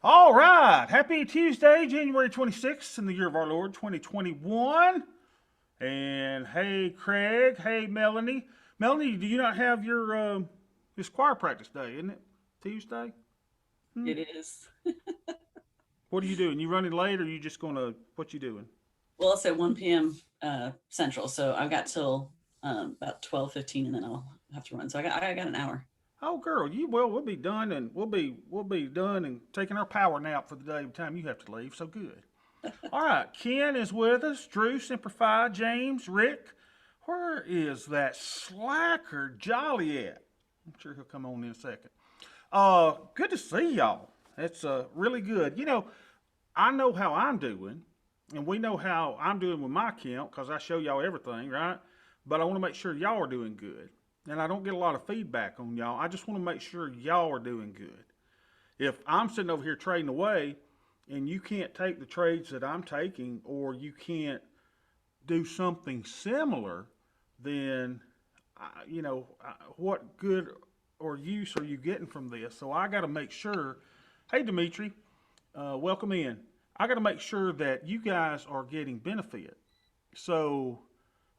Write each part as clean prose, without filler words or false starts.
All right. Happy Tuesday, January 26th in the year of our Lord 2021. And hey, Craig. Hey, Melanie. Melanie, do you not have your choir practice day, isn't it? Tuesday? Hmm? It is. What are you doing? You running late or you just going to, what you doing? Well, it's at 1 p.m. Central, so I've got till about 12:15, and then I'll have to run. So I got an hour. Oh, girl, we'll be done and we'll be done and taking our power nap for the day by the time you have to leave. So good. All right, Ken is with us. Drew, Simplify, James, Rick. Where is that slacker Jolly at? I'm sure he'll come on in a second. Good to see y'all. It's really good. I know how I'm doing, and we know how I'm doing with my account because I show y'all everything, right? But I want to make sure y'all are doing good. And I don't get a lot of feedback on y'all. I just want to make sure y'all are doing good. If I'm sitting over here trading away and you can't take the trades that I'm taking or you can't do something similar, then what good or use are you getting from this? So I got to make sure. Hey, Dimitri, welcome in. I got to make sure that you guys are getting benefit. So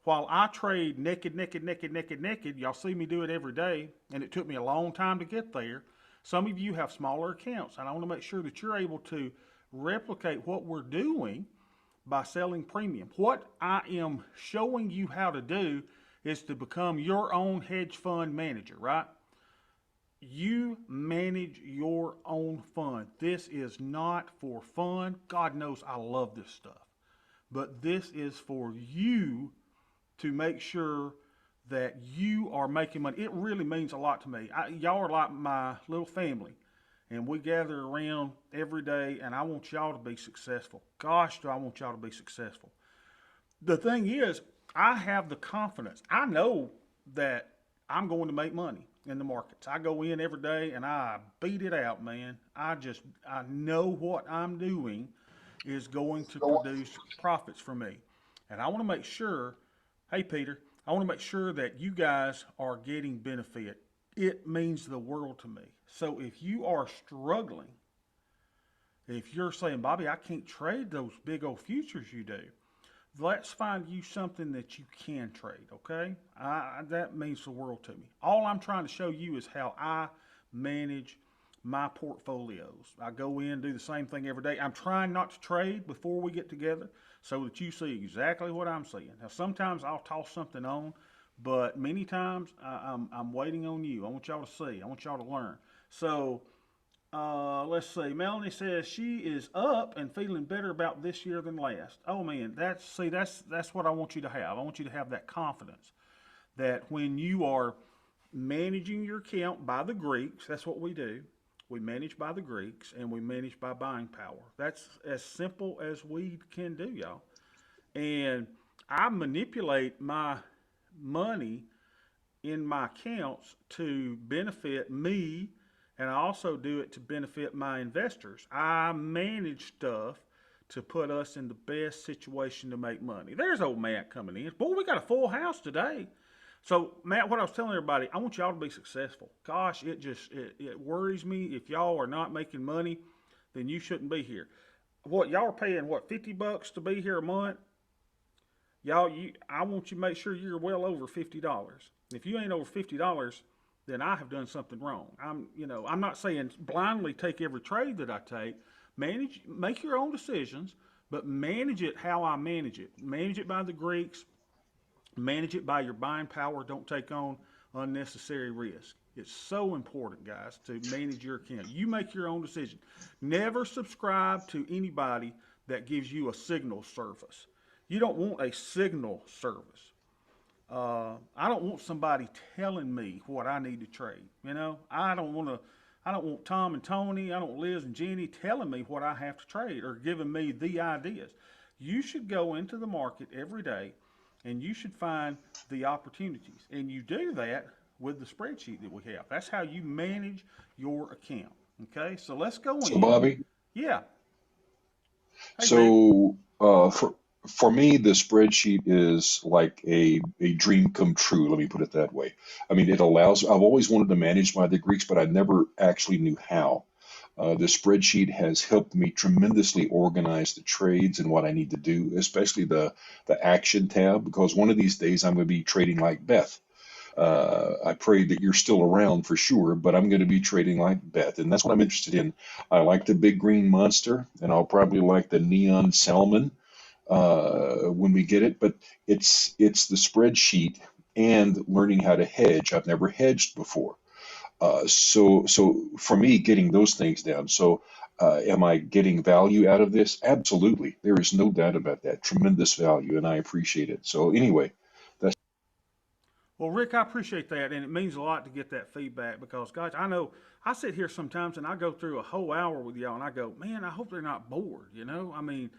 while I trade naked, naked, naked, naked, naked, y'all see me do it every day, and it took me a long time to get there. Some of you have smaller accounts, and I want to make sure that you're able to replicate what we're doing by selling premium. What I am showing you how to do is to become your own hedge fund manager, right? You manage your own fund. This is not for fun. God knows I love this stuff. But this is for you to make sure that you are making money. It really means a lot to me. Y'all are like my little family, and we gather around every day, and I want y'all to be successful. Gosh, do I want y'all to be successful. The thing is, I have the confidence. I know that I'm going to make money in the markets. I go in every day and I beat it out, man. I know what I'm doing is going to produce profits for me. And I want to make sure, hey Peter, I want to make sure that you guys are getting benefit. It means the world to me. So if you are struggling, if you're saying, Bobby, I can't trade those big old futures you do, let's find you something that you can trade, okay? That means the world to me. All I'm trying to show you is how I manage my portfolios. I go in, do the same thing every day. I'm trying not to trade before we get together so that you see exactly what I'm seeing. Now, sometimes I'll toss something on, but many times I'm waiting on you. I want y'all to see. I want y'all to learn. So let's see. Melanie says she is up and feeling better about this year than last. Oh man, that's what I want you to have. I want you to have that confidence that when you are managing your account by the Greeks, that's what we do. We manage by the Greeks and we manage by buying power. That's as simple as we can do, y'all. And I manipulate my money in my accounts to benefit me, and I also do it to benefit my investors. I manage stuff to put us in the best situation to make money. There's old Matt coming in. Boy, we got a full house today. So, Matt, what I was telling everybody, I want y'all to be successful. Gosh, it worries me if y'all are not making money, then you shouldn't be here. What y'all are paying? What, $50 to be here a month? I want you to make sure you're well over $50. If you ain't over $50, then I have done something wrong. I'm not saying blindly take every trade that I take. Make your own decisions, but manage it how I manage it. Manage it by the Greeks. Manage it by your buying power. Don't take on unnecessary risk. It's so important, guys, to manage your account. You make your own decision. Never subscribe to anybody that gives you a signal service. You don't want a signal service. I don't want somebody telling me what I need to trade. I don't want to. I don't want Tom and Tony. I don't want Liz and Jenny telling me what I have to trade or giving me the ideas. You should go into the market every day, and you should find the opportunities. And you do that with the spreadsheet that we have. That's how you manage your account. Okay, so let's go So, in. Bobby, Yeah. Hey, Rick. so for me, the spreadsheet is like a dream come true. Let me put it that way. I mean, it allows. I've always wanted to manage by the Greeks, but I never actually knew how. The spreadsheet has helped me tremendously organize the trades and what I need to do, especially the action tab, because one of these days I'm going to be trading like Beth. I pray that you're still around for sure, but I'm going to be trading like Beth, and that's what I'm interested in. I like the big green monster, and I'll probably like the neon salmon when we get it, but it's the spreadsheet and learning how to hedge. I've never hedged before. So for me, getting those things down. So, am I getting value out of this? Absolutely. There is no doubt about that. Tremendous value, and I appreciate it. So anyway, that's Well, Rick, I appreciate that, and it means a lot to get that feedback because, guys, I know I sit here sometimes and I go through a whole hour with y'all, and I go, man, I hope they're not bored. I mean,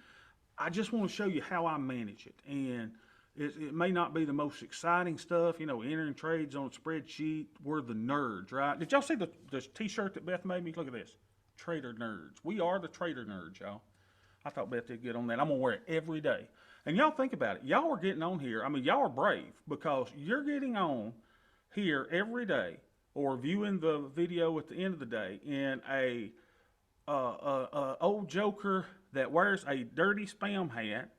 I just want to show you how I manage it, and it may not be the most exciting stuff, entering trades on a spreadsheet. We're the nerds, right? Did y'all see the T-shirt that Beth made me? Look at this, Trader Nerds. We are the Trader Nerds, y'all. I thought Beth did good on that. I'm gonna wear it every day. And y'all think about it. Y'all are getting on here. I mean, y'all are brave because you're getting on here every day or viewing the video at the end of the day in a old joker that wears a dirty spam hat,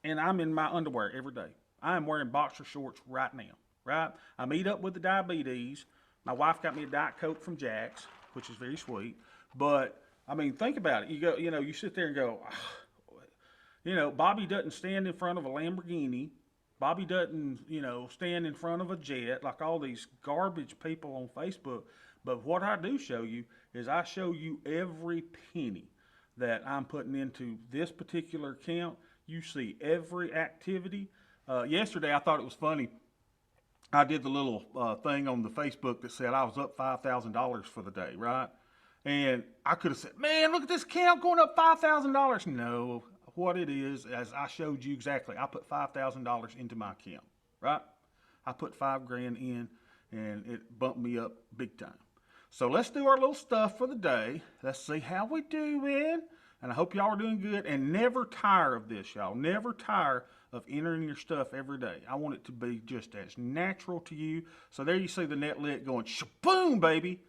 and I'm in my underwear every day. I am wearing boxer shorts right now, right? I meet up with the diabetes. My wife got me a Diet Coke from Jack's, which is very sweet. But I mean, think about it. You go, you sit there and go, Bobby doesn't stand in front of a Lamborghini. Bobby doesn't, stand in front of a jet like all these garbage people on Facebook. But what I do show you is I show you every penny that I'm putting into this particular account. You see every activity. Yesterday, I thought it was funny. I did the little thing on the Facebook that said I was up $5,000 for the day, right? And I could have said, man, look at this account going up $5,000. No, what it is, as I showed you exactly, I put $5,000 into my account, right? I put $5,000 in, and it bumped me up big time. So let's do our little stuff for the day. Let's see how we doing. And I hope y'all are doing good. And never tire of this, y'all. Never tire of entering your stuff every day. I want it to be just as natural to you. So there you see the net lit going shaboom, baby.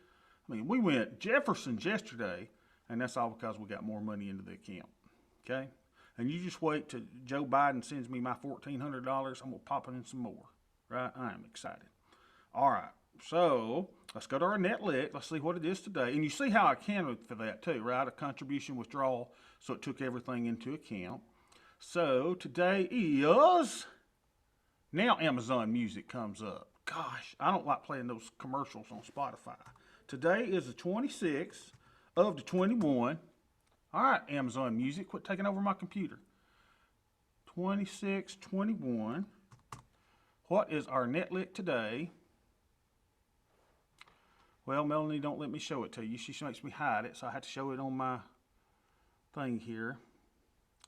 I mean, we went Jefferson's yesterday, and that's all because we got more money into the account. Okay? And you just wait till Joe Biden sends me my $1,400. I'm going to pop it in some more. Right? I am excited. All right. So let's go to our net lit. Let's see what it is today. And you see how I accounted for that too, right? A contribution withdrawal. So it took everything into account. So today is, now Amazon Music comes up. Gosh, I don't like playing those commercials on Spotify. Today is the 26th of the 21. All right, Amazon Music, quit taking over my computer. 26/21. What is our net lit today? Well, Melanie don't let me show it to you. She makes me hide it, so I have to show it on my thing here.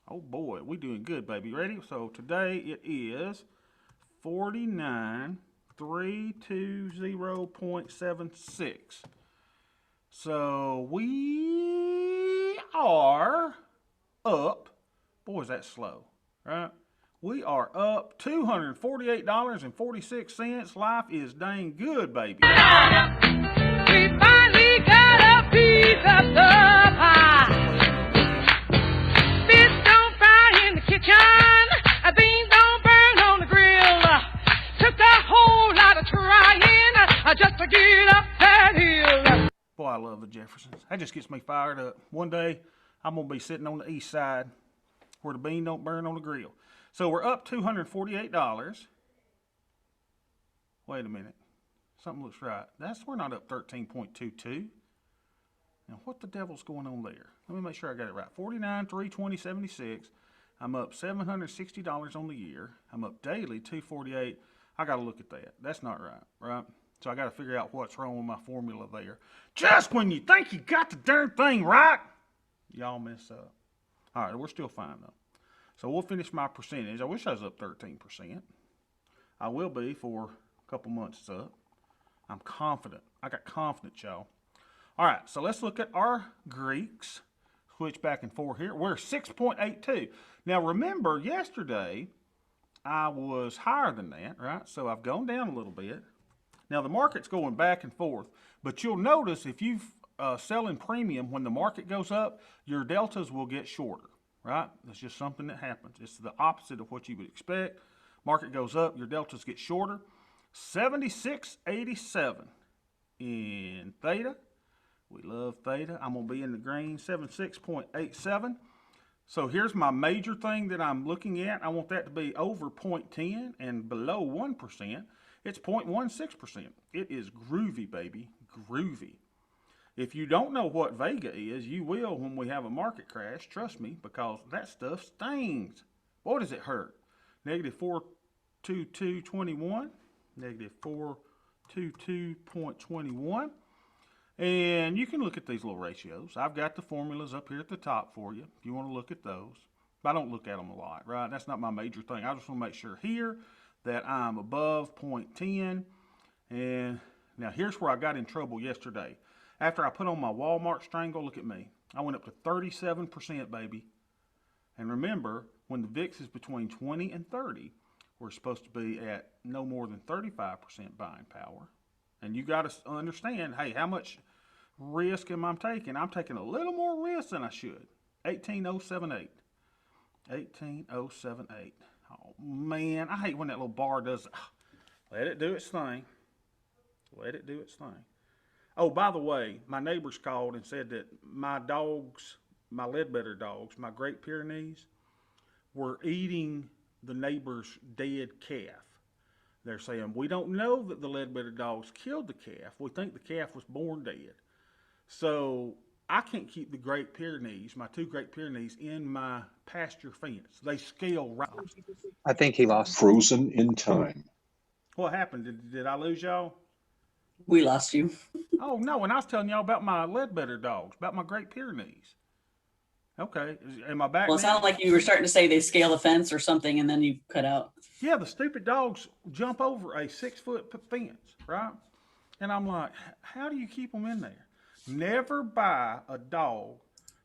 Oh boy, we doing good, baby. Ready? So today it is 49,320.76. So we are up. Boy, is that slow, right? We are up $248.46. Life is dang good, baby. We finally got a piece of the pie. Fish don't fry in the kitchen. Beans don't burn on the grill. Took a whole lot of trying just to get up that hill. Boy, I love the Jeffersons. That just gets me fired up. One day, I'm going to be sitting on the east side where the bean don't burn on the grill. So we're up $248. Wait a minute. Something looks right. We're not up 13.22. Now, what the devil's going on there? Let me make sure I got it right. 49,320.76. I'm up $760 on the year. I'm up daily 248. I got to look at that. That's not right, right? So I got to figure out what's wrong with my formula there. Just when you think you got the darn thing right, y'all mess up. All right, we're still fine though. So we'll finish my percentage. I wish I was up 13%. I will be for a couple months up. I'm confident. I got confidence, y'all. All right, so let's look at our Greeks. Switch back and forth here. We're 6.82. Now remember, yesterday I was higher than that, right? So I've gone down a little bit. Now the market's going back and forth, but you'll notice if you've selling premium, when the market goes up, your deltas will get shorter, right? That's just something that happens. It's the opposite of what you would expect. Market goes up, your deltas get shorter. 76.87 in theta. We love theta. I'm going to be in the green, 76.87. So here's my major thing that I'm looking at. I want that to be over 0.10 and below 1%. It's 0.16%. It is groovy, baby, groovy. If you don't know what Vega is, you will when we have a market crash. Trust me, because that stuff stings. Boy, does it hurt. Negative 422.21. Negative 422.21. And you can look at these little ratios. I've got the formulas up here at the top for you if you want to look at those. But I don't look at them a lot, right? That's not my major thing. I just want to make sure here that I'm above 0.10. And now here's where I got in trouble yesterday. After I put on my Walmart strangle, look at me. I went up to 37%, baby. And remember, when the VIX is between 20 and 30, we're supposed to be at no more than 35% buying power. And you got to understand, hey, how much risk am I taking? I'm taking a little more risk than I should. 18.078. 18.078. Oh, man, I hate when that little bar does. Let it do its thing. Let it do its thing. Oh, by the way, my neighbors called and said that my dogs, my Leadbetter dogs, my Great Pyrenees, were eating the neighbor's dead calf. They're saying, we don't know that the Leadbetter dogs killed the calf. We think the calf was born dead. So I can't keep the Great Pyrenees, my two Great Pyrenees, in my pasture fence. They scale right. I think he lost. Frozen in time. What happened? Did I lose y'all? We lost you. Oh, no, and I was telling y'all about my Leadbetter dogs, about my Great Pyrenees. Okay, am I back Well, it now? sounded like you were starting to say they scale the fence or something, and then you cut out. Yeah, the stupid dogs jump over a 6-foot fence, right? And I'm like, how do you keep them in there? Never buy a dog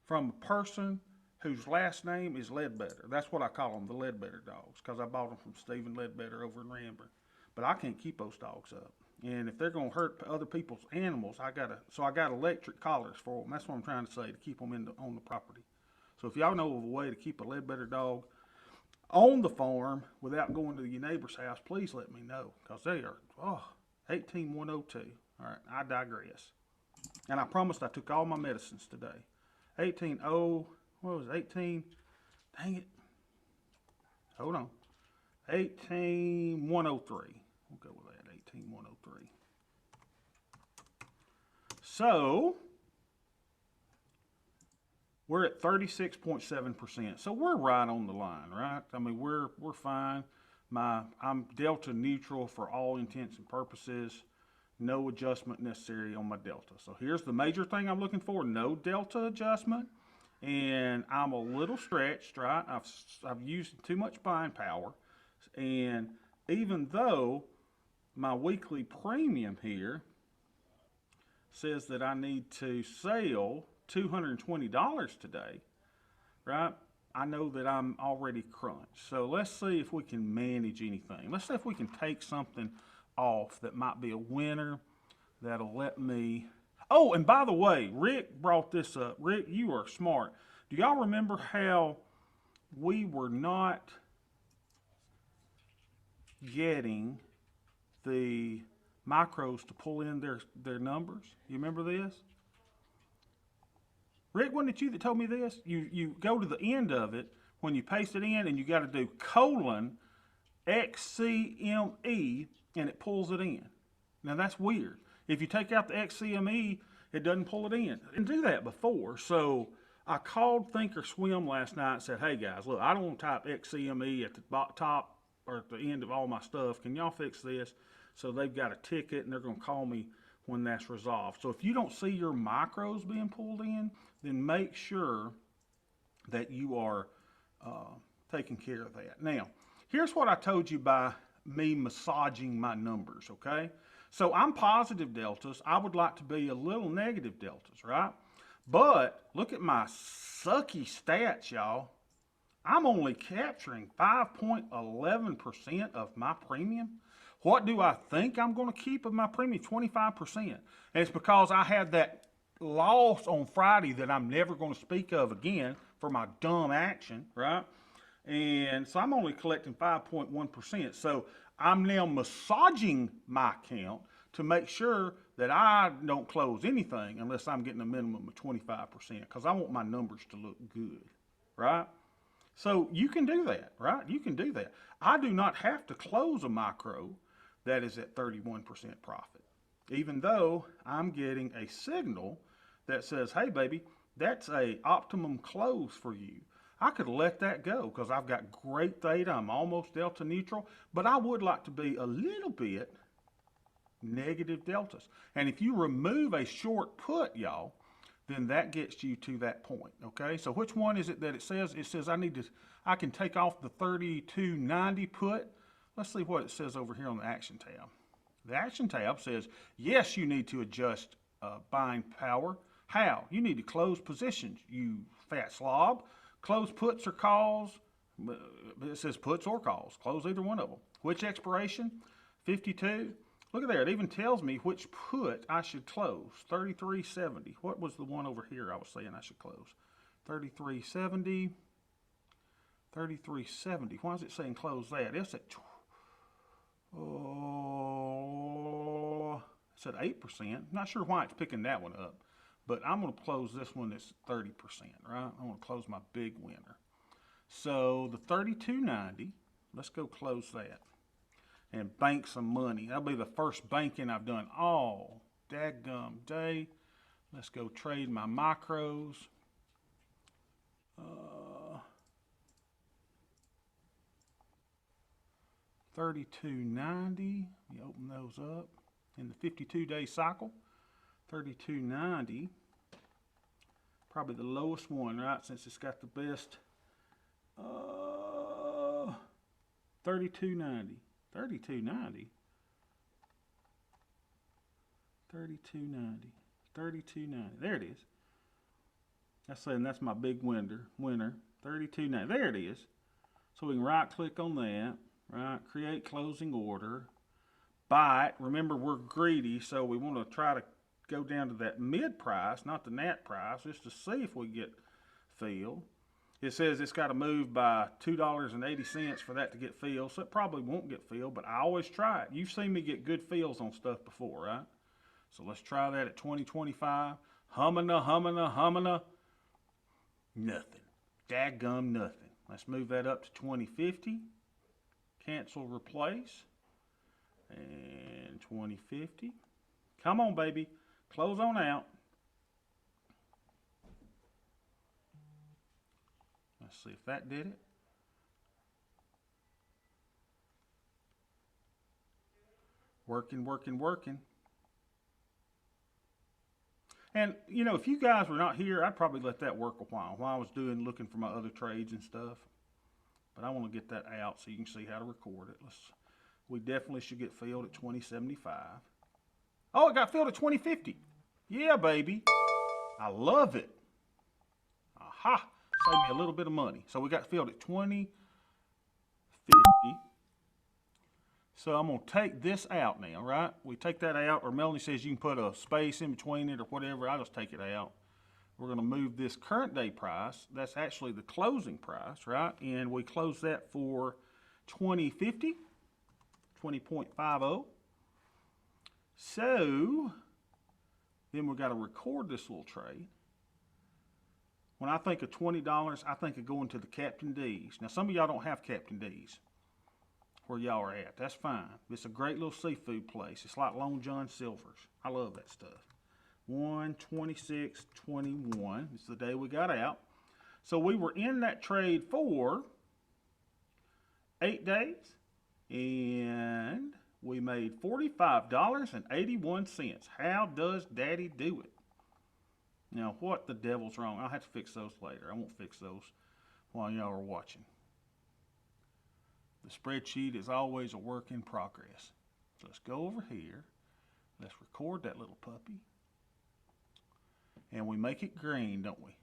from a person whose last name is Leadbetter. That's what I call them, the Leadbetter dogs, because I bought them from Stephen Leadbetter over in Ranburn. But I can't keep those dogs up. And if they're going to hurt other people's animals, I got electric collars for them. That's what I'm trying to say, to keep them on the property. So if y'all know of a way to keep a Leadbetter dog on the farm without going to your neighbor's house, please let me know, because they are, 18.102. All right, I digress. And I promised I took all my medicines today. 18, what was it, 18? Dang it. Hold on. 18.103. We'll go with that, 18.103. So, we're at 36.7%. So we're right on the line, right? I mean, we're fine. I'm delta neutral for all intents and purposes. No adjustment necessary on my delta. So here's the major thing I'm looking for. No delta adjustment. And I'm a little stretched, right? I've used too much buying power. And even though my weekly premium here says that I need to sell $220 today, right? I know that I'm already crunched. So let's see if we can manage anything. Let's see if we can take something off that might be a winner that'll let me. Oh, and by the way, Rick brought this up. Rick, you are smart. Do y'all remember how we were not getting the micros to pull in their numbers? You remember this? Rick, wasn't it you that told me this? You go to the end of it when you paste it in, and you got to do colon XCME, and it pulls it in. Now that's weird. If you take out the XCME, it doesn't pull it in. I didn't do that before, so I called Thinkorswim last night and said, hey guys, look, I don't want to type XCME at the top or at the end of all my stuff. Can y'all fix this? So they've got a ticket, and they're going to call me when that's resolved. So if you don't see your micros being pulled in, then make sure that you are taking care of that. Now, here's what I told you by me massaging my numbers, okay? So I'm positive deltas. I would like to be a little negative deltas, right? But look at my sucky stats, y'all. I'm only capturing 5.11% of my premium. What do I think I'm going to keep of my premium? 25%. And it's because I had that loss on Friday that I'm never going to speak of again for my dumb action, right? And so I'm only collecting 5.1%. So I'm now massaging my account to make sure that I don't close anything unless I'm getting a minimum of 25% because I want my numbers to look good, right? So you can do that, right? You can do that. I do not have to close a micro that is at 31% profit, even though I'm getting a signal that says, hey, baby, that's a optimum close for you. I could let that go because I've got great theta. I'm almost delta neutral, but I would like to be a little bit negative deltas. And if you remove a short put, y'all, then that gets you to that point, okay? So which one is it that it says? It says I can take off the 32.90 put. Let's see what it says over here on the action tab. The action tab says, yes, you need to adjust buying power. How? You need to close positions, you fat slob. Close puts or calls. It says puts or calls. Close either one of them. Which expiration? 52. Look at there. It even tells me which put I should close. 33.70. What was the one over here I was saying I should close? 33.70. 33.70. Why is it saying close that? It's at it's at 8%. Not sure why it's picking that one up, but I'm going to close this one that's 30%, right? I'm going to close my big winner. So the 32.90, let's go close that and bank some money. That'll be the first banking I've done all dadgum day. Let's go trade my micros. 32.90. You open those up in the 52-day cycle. 32.90. Probably the lowest one, right? Since it's got the best. 32.90. 32.90. 32.90. 32.90. There it is. That's saying that's my big winner. 32.90. There it is. So we can right click on that. Right. Create closing order. Buy it. Remember, we're greedy, so we want to try to go down to that mid price, not the net price, just to see if we get filled. It says it's got to move by $2.80 for that to get filled, so it probably won't get filled, but I always try it. You've seen me get good fills on stuff before, right? So let's try that at 2025. Hummina. Nothing. Dadgum nothing. Let's move that up to 2050. Cancel, replace. And 2050. Come on, baby. Close on out. Let's see if that did it. Working. And, you know, if you guys were not here, I'd probably let that work a while I was looking for my other trades and stuff. But I want to get that out so you can see how to record it. We definitely should get filled at 2075. Oh, it got filled at 2050. Yeah, baby. I love it. Aha. Saved me a little bit of money. So we got filled at 2050. So I'm going to take this out now, right? We take that out, or Melanie says you can put a space in between it or whatever. I just take it out. We're going to move this current day price. That's actually the closing price, right? And we close that for 2050, 20.50. So then we've got to record this little trade. When I think of $20, I think of going to the Captain D's. Now, some of y'all don't have Captain D's where y'all are at. That's fine. It's a great little seafood place. It's like Long John Silver's. I love that stuff. 1/26/21. It's the day we got out. So we were in that trade for 8 days, and we made $45.81. How does Daddy do it? Now, what the devil's wrong? I'll have to fix those later. I won't fix those while y'all are watching. The spreadsheet is always a work in progress. So let's go over here. Let's record that little puppy. And we make it green, don't we?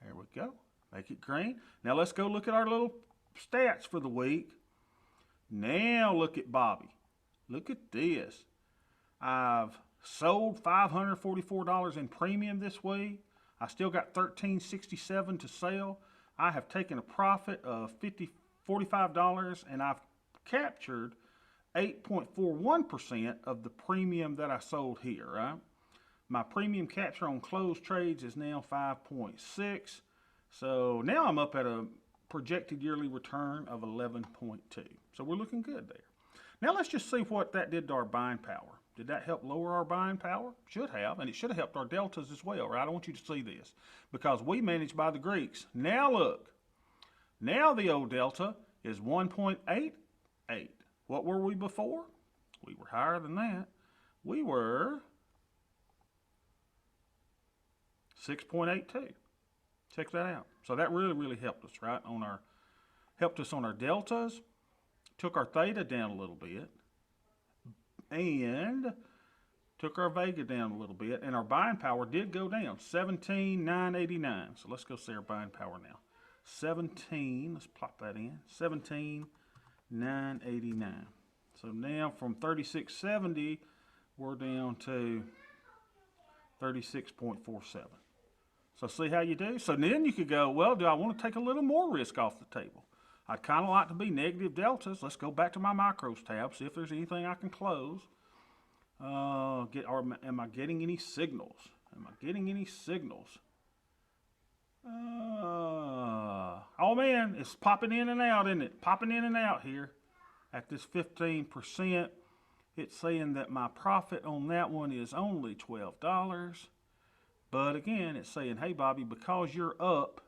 There we go. Make it green. Now let's go look at our little stats for the week. Now look at Bobby. Look at this. I've sold $544 in premium this week. I still got $13.67 to sell. I have taken a profit of $45 and I've captured 8.41% of the premium that I sold here, right? My premium capture on closed trades is now 5.6. So now I'm up at a projected yearly return of 11.2. So we're looking good there. Now let's just see what that did to our buying power. Did that help lower our buying power? Should have, and it should have helped our deltas as well, right? I want you to see this because we managed by the Greeks. Now look, now the old delta is 1.88. What were we before? We were higher than that. We were 6.82. Check that out. So that really helped us, right? Helped us on our deltas, took our theta down a little bit, and took our vega down a little bit, and our buying power did go down, 17,989. So let's go see our buying power now. 17, let's plop that in, 17,989. So now from 3670, we're down to 36.47. So see how you do? So then you could go, well, do I want to take a little more risk off the table? I'd kind of like to be negative deltas. Let's go back to my micros tab, see if there's anything I can close. Am I getting any signals? Am I getting any signals? Oh man, it's popping in and out, isn't it? Popping in and out here at this 15%. It's saying that my profit on that one is only $12. But again, it's saying, hey, Bobby, because you're up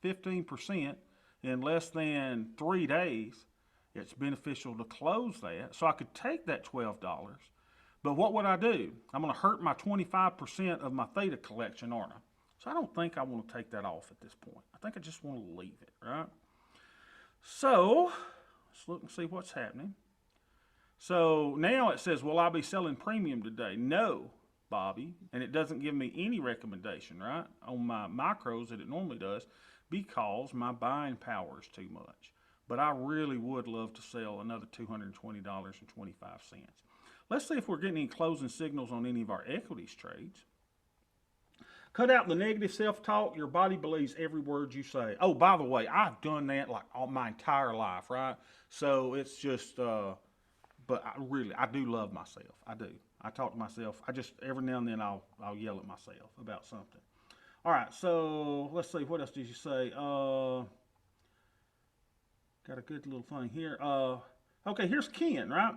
15% in less than 3 days, it's beneficial to close that. So I could take that $12. But what would I do? I'm going to hurt my 25% of my theta collection, aren't I? So I don't think I want to take that off at this point. I think I just want to leave it, right? So let's look and see what's happening. So now it says, will I be selling premium today? No, Bobby. And it doesn't give me any recommendation, right, on my micros that it normally does because my buying power is too much. But I really would love to sell another $220.25. Let's see if we're getting any closing signals on any of our equities trades. Cut out the negative self-talk. Your body believes every word you say. Oh, by the way, I've done that like all my entire life, right? So it's just, but I do love myself. I do. I talk to myself. Every now and then I'll yell at myself about something. All right, so let's see. What else did you say? Got a good little thing here. Okay, here's Ken, right?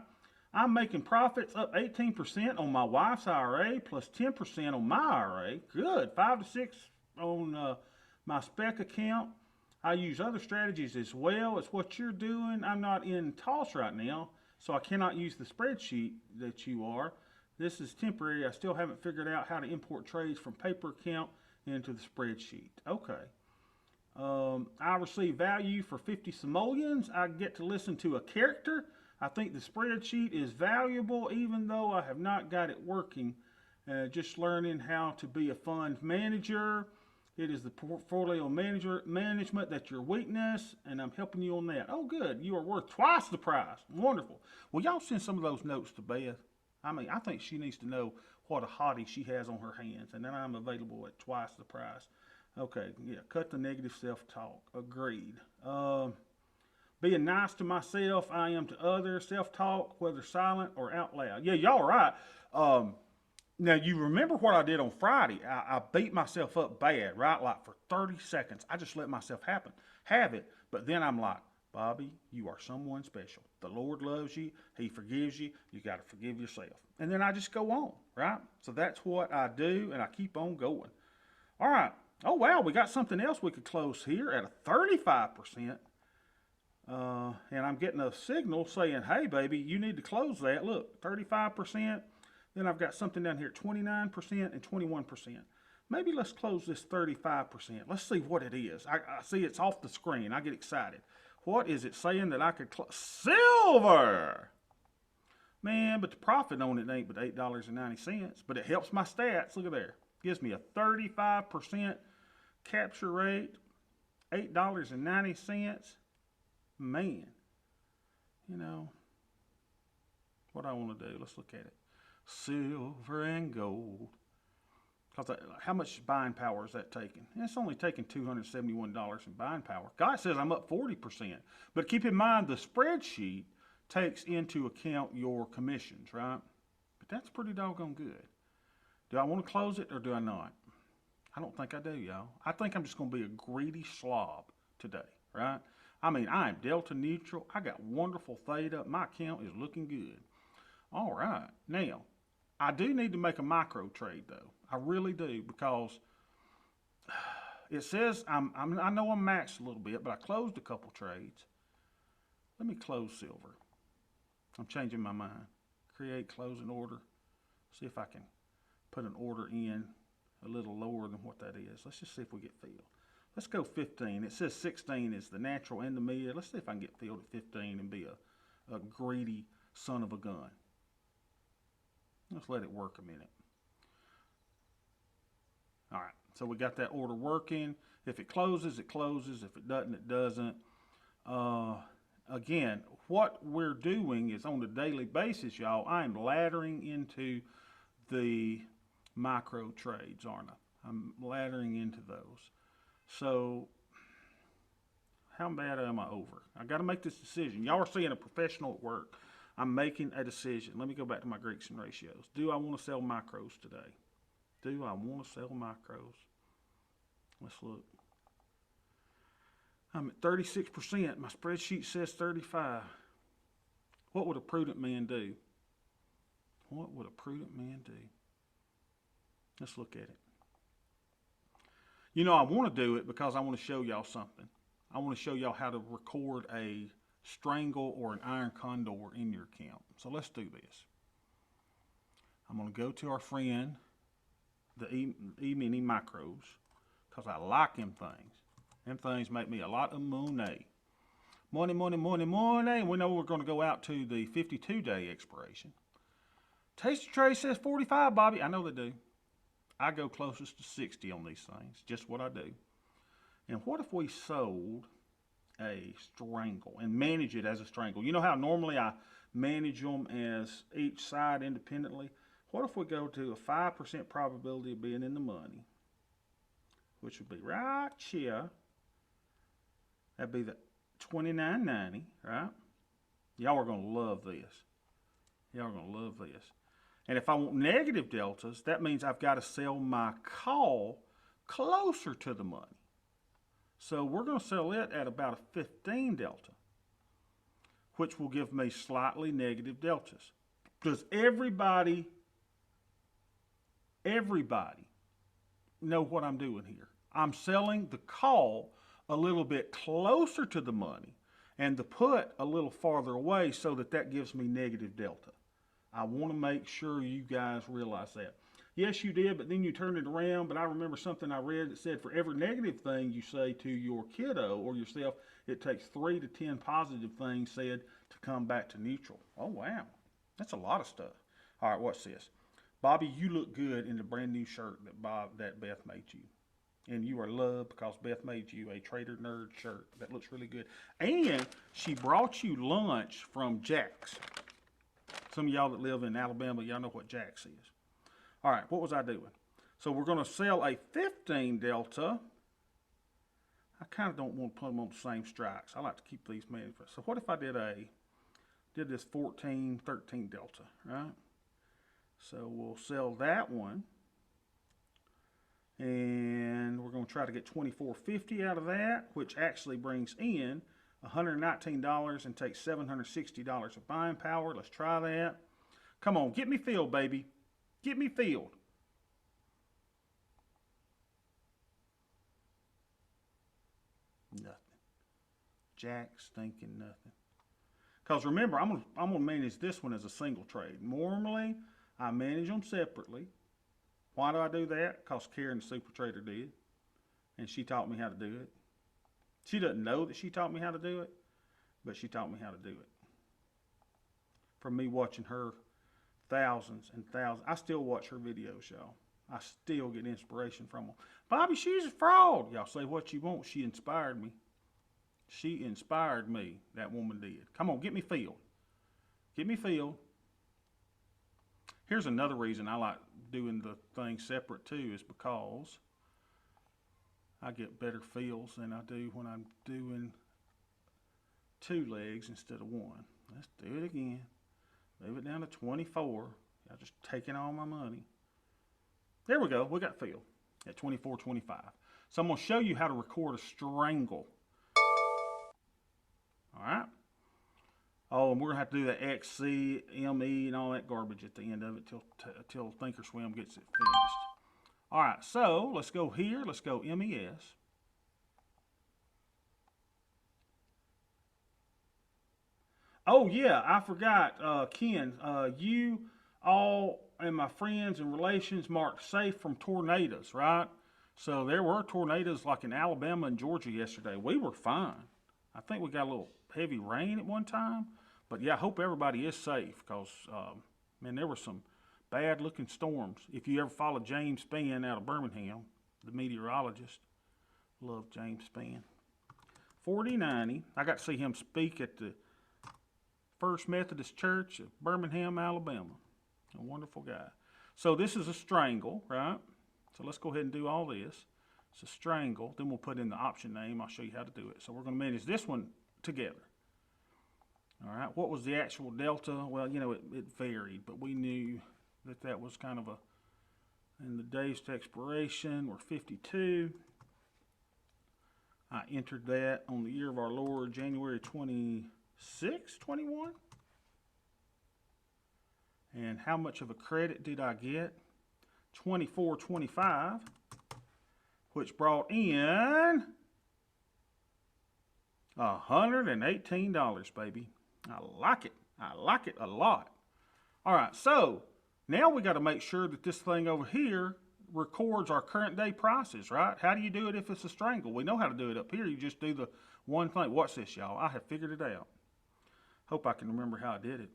I'm making profits up 18% on my wife's IRA plus 10% on my IRA. Good. 5 to 6 on my spec account. I use other strategies as well. It's what you're doing. I'm not in TOS right now, so I cannot use the spreadsheet that you are. This is temporary. I still haven't figured out how to import trades from paper account into the spreadsheet. Okay. I receive value for 50 simoleons. I get to listen to a character. I think the spreadsheet is valuable even though I have not got it working. Just learning how to be a fund manager. It is the portfolio management that's your weakness, and I'm helping you on that. Oh, good. You are worth twice the price. Wonderful. Well, y'all send some of those notes to Beth. I mean, I think she needs to know what a hottie she has on her hands, and then I'm available at twice the price. Okay, yeah, cut the negative self-talk. Agreed. Being nice to myself, I am to others. Self-talk, whether silent or out loud. Yeah, y'all are right. Now, you remember what I did on Friday. I beat myself up bad, right? Like for 30 seconds. I just let myself have it. But then I'm like, Bobby, you are someone special. The Lord loves you. He forgives you. You got to forgive yourself. And then I just go on, right? So that's what I do, and I keep on going. All right. Oh, wow, we got something else we could close here at a 35%. And I'm getting a signal saying, hey, baby, you need to close that. Look, 35%. Then I've got something down here, 29% and 21%. Maybe let's close this 35%. Let's see what it is. I see it's off the screen. I get excited. What is it saying that I could close? Silver! Man, but the profit on it ain't but $8.90. But it helps my stats. Look at there. Gives me a 35% capture rate, $8.90. Man, you know, what I want to do, let's look at it. silver and gold. Because how much buying power is that taking? It's only taking $271 in buying power. God says I'm up 40%. But keep in mind, the spreadsheet takes into account your commissions, right? But that's pretty doggone good. Do I want to close it or do I not? I don't think I do, y'all. I think I'm just going to be a greedy slob today, right? I mean, I am delta neutral. I got wonderful theta. My account is looking good. All right. Now, I do need to make a micro trade, though. I really do, because it says I know I'm maxed a little bit, but I closed a couple trades. Let me close silver. I'm changing my mind. Create closing order. See if I can put an order in a little lower than what that is. Let's just see if we get filled. Let's go 15. It says 16 is the natural and the mid. Let's see if I can get filled at 15 and be a greedy son of a gun. Let's let it work a minute. All right, so we got that order working. If it closes, it closes. If it doesn't, it doesn't. Again, what we're doing is on a daily basis, y'all, I am laddering into the micro trades, aren't I? I'm laddering into those. So how bad am I over? I got to make this decision. Y'all are seeing a professional at work. I'm making a decision. Let me go back to my Greeks and ratios. Do I want to sell micros today? Do I want to sell micros? Let's look. I'm at 36%. My spreadsheet says 35. What would a prudent man do? What would a prudent man do? Let's look at it. You know, I want to do it because I want to show y'all something. I want to show y'all how to record a strangle or an iron condor in your account. So let's do this. I'm going to go to our friend, the E-mini micros, because I like them things. Them things make me a lot of money. Money, money, money, money. We know we're going to go out to the 52-day expiration. Tasty Tray says 45, Bobby. I know they do. I go closest to 60 on these things. Just what I do. And what if we sold a strangle and manage it as a strangle? You know how normally I manage them as each side independently? What if we go to a 5% probability of being in the money, which would be right here. That'd be the $29.90, right? Y'all are going to love this. Y'all are going to love this. And if I want negative deltas, that means I've got to sell my call closer to the money. So we're going to sell it at about a 15 delta, which will give me slightly negative deltas. Does everybody know what I'm doing here? I'm selling the call a little bit closer to the money and the put a little farther away so that gives me negative delta. I want to make sure you guys realize that. Yes, you did, but then you turned it around. But I remember something I read that said for every negative thing you say to your kiddo or yourself, it takes 3 to 10 positive things said to come back to neutral. Oh, wow. That's a lot of stuff. All right, watch this. Bobby, you look good in the brand new shirt that Beth made you. And you are loved because Beth made you a Trader Nerd shirt that looks really good. And she brought you lunch from Jack's. Some of y'all that live in Alabama, y'all know what Jack's is. All right, what was I doing? So we're going to sell a 15 delta. I kind of don't want to put them on the same strikes. I like to keep these managed. So what if I did this 14, 13 delta, right? So we'll sell that one. And we're going to try to get $24.50 out of that, which actually brings in $119 and takes $760 of buying power. Let's try that. Come on, get me filled, baby. Get me filled. Nothing. Jack stinking nothing. Because remember, I'm gonna manage this one as a single trade. Normally, I manage them separately. Why do I do that? Because Karen, the super trader, did. And she taught me how to do it. She doesn't know that she taught me how to do it, but she taught me how to do it. From me watching her thousands and thousands. I still watch her videos, y'all. I still get inspiration from them. Bobby, she's a fraud. Y'all say what you want. She inspired me. She inspired me. That woman did. Come on, get me filled. Get me filled. Here's another reason I like doing the thing separate too, is because I get better feels than I do when I'm doing 2 legs instead of 1. Let's do it again. Move it down to 24. I'm just taking all my money. There we go. We got feel at 24.25. So I'm going to show you how to record a strangle. All right. Oh, and we're going to have to do the XC, ME, and all that garbage at the end of it till Thinkorswim gets it finished. All right, so let's go here. Let's go MES. Oh, yeah, I forgot, Ken, you all and my friends and relations marked safe from tornadoes, right? So there were tornadoes like in Alabama and Georgia yesterday. We were fine. I think we got a little heavy rain at one time. But yeah, I hope everybody is safe because, man, there were some bad looking storms. If you ever followed James Spann out of Birmingham, the meteorologist, love James Spann. 4090, I got to see him speak at the First Methodist Church of Birmingham, Alabama. A wonderful guy. So this is a strangle, right? So let's go ahead and do all this. It's a strangle. Then we'll put in the option name. I'll show you how to do it. So we're going to manage this one together. All right. What was the actual delta? Well, you know, it varied, but we knew that that was kind of a, and the days to expiration were 52. I entered that on the year of our Lord, January 26, 21. And how much of a credit did I get? 24.25, which brought in $118, baby. I like it. I like it a lot. All right, so now we got to make sure that this thing over here records our current day prices, right? How do you do it if it's a strangle? We know how to do it up here. You just do the one thing. Watch this, y'all. I have figured it out. Hope I can remember how I did it.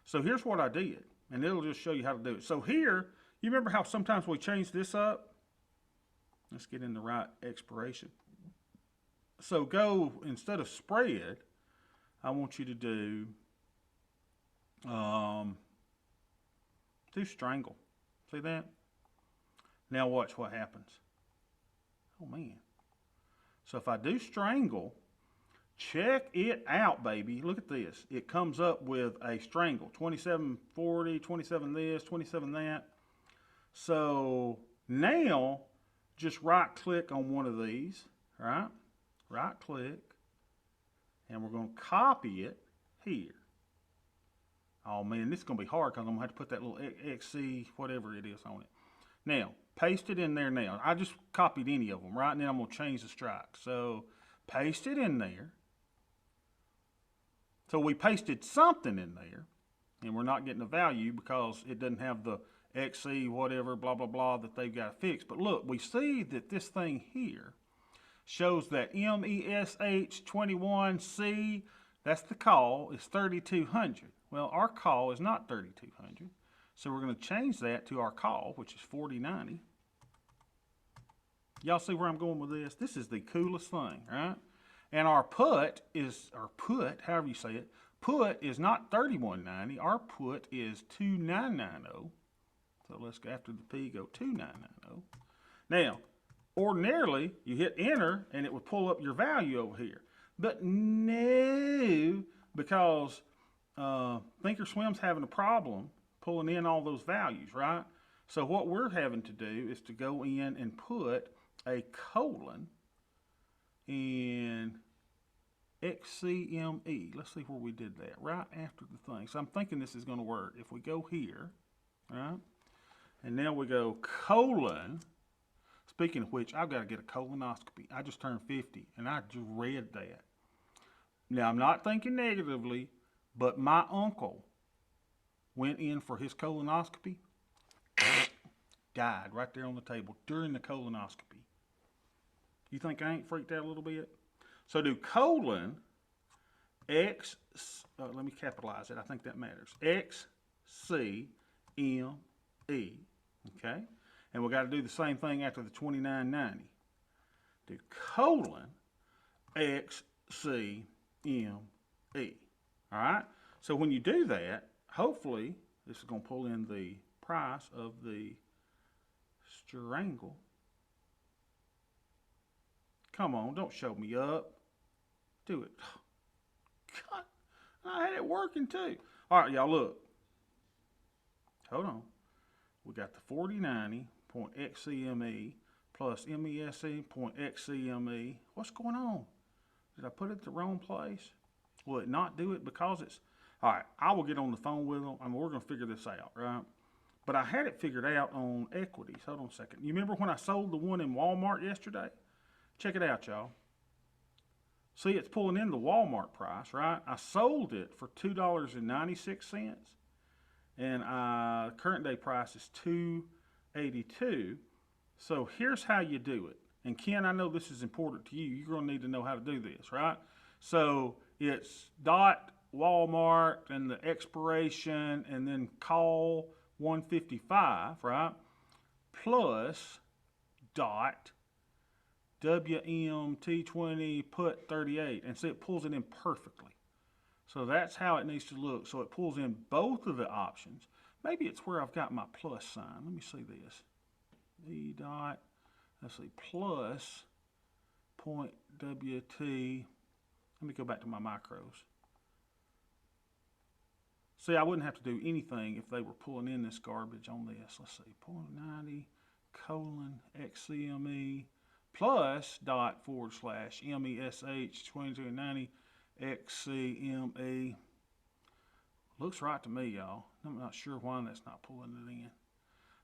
So here's what I did, and it'll just show you how to do it. So here, you remember how sometimes we change this up? Let's get in the right expiration. So go, instead of spread, I want you to do strangle. See that? Now watch what happens. Oh man. So if I do strangle, check it out, baby. Look at this. It comes up with a strangle. 27.40, 27 this, 27 that. So now just right click on one of these, right? Right click. And we're going to copy it here. Oh man, this is going to be hard because I'm going to have to put that little XC, whatever it is, on it. Now, paste it in there now. I just copied any of them, right? And then I'm going to change the strike. So, paste it in there. So we pasted something in there, and we're not getting a value because it doesn't have the XC, whatever, blah, blah, blah, that they've got to fix. But look, we see that this thing here shows that MESH21C, that's the call, is 3,200. Well, our call is not 3,200. So we're going to change that to our call, which is 4090. Y'all see where I'm going with this? This is the coolest thing, right? And our put is, or put, however you say it, put is not 3190. Our put is 2990. So let's go after the P, go 2990. Now, ordinarily, you hit enter and it would pull up your value over here. But no, because Thinkorswim's having a problem pulling in all those values, right? So what we're having to do is to go in and put a colon in XCME. Let's see where we did that, right after the thing. So I'm thinking this is going to work. If we go here, right, and now we go colon. Speaking of which, I've got to get a colonoscopy. I just turned 50, and I just read that. Now, I'm not thinking negatively, but my uncle went in for his colonoscopy, died right there on the table during the colonoscopy. You think I ain't freaked out a little bit? So do colon X, let me capitalize it. I think that matters. XCME, okay? And we got to do the same thing after the 2990. Do colon XCME. All right? So when you do that, hopefully, This is going to pull in the price of the strangle. Come on, don't show me up. Do it. God, I had it working too. All right, y'all, look. Hold on. We got the 4090.xcme plus MESE.xcme. What's going on? Did I put it the wrong place? Will it not do it because it's... All right, I will get on the phone with them. We're going to figure this out, right? But I had it figured out on equities. Hold on a second. You remember when I sold the one in Walmart yesterday? Check it out, y'all. See, it's pulling in the Walmart price, right? I sold it for $2.96, and current day price is $2.82. So here's how you do it. And Ken, I know this is important to you. You're going to need to know how to do this, right? So it's dot Walmart and the expiration and then call 155, right? Plus dot WMT20 put 38. And see, it pulls it in perfectly. So that's how it needs to look. So it pulls in both of the options. Maybe it's where I've got my plus sign. Let me see this. E dot, let's see, plus point WT. Let me go back to my macros. See, I wouldn't have to do anything if they were pulling in this garbage on this. Let's see, 0.90 colon XCME plus dot / MESH 2290 XCME. Looks right to me, y'all. I'm not sure why that's not pulling it in.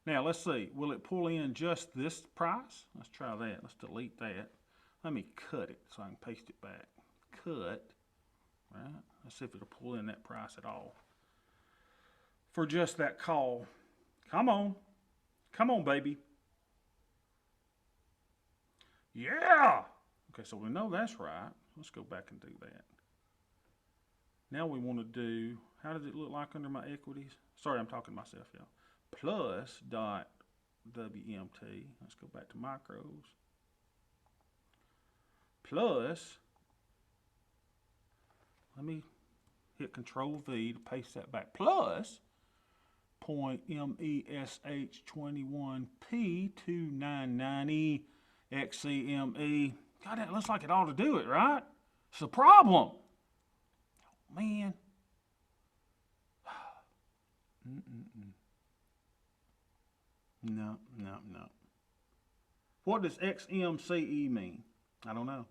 Now, let's see. Will it pull in just this price? Let's try that. Let's delete that. Let me cut it so I can paste it back. Cut. Right. Let's see if it'll pull in that price at all. For just that call. Come on. Come on, baby. Yeah! Okay, so we know that's right. Let's go back and do that. Now we want to do, how does it look like under my equities? Sorry, I'm talking to myself, y'all. Plus dot WMT. Let's go back to micros. Plus, let me hit Control V to paste that back. Plus, point MESH21P2990 XCME. God, that looks like it ought to do it, right? It's a problem. Oh, man. No. What does XMCE mean? I don't know.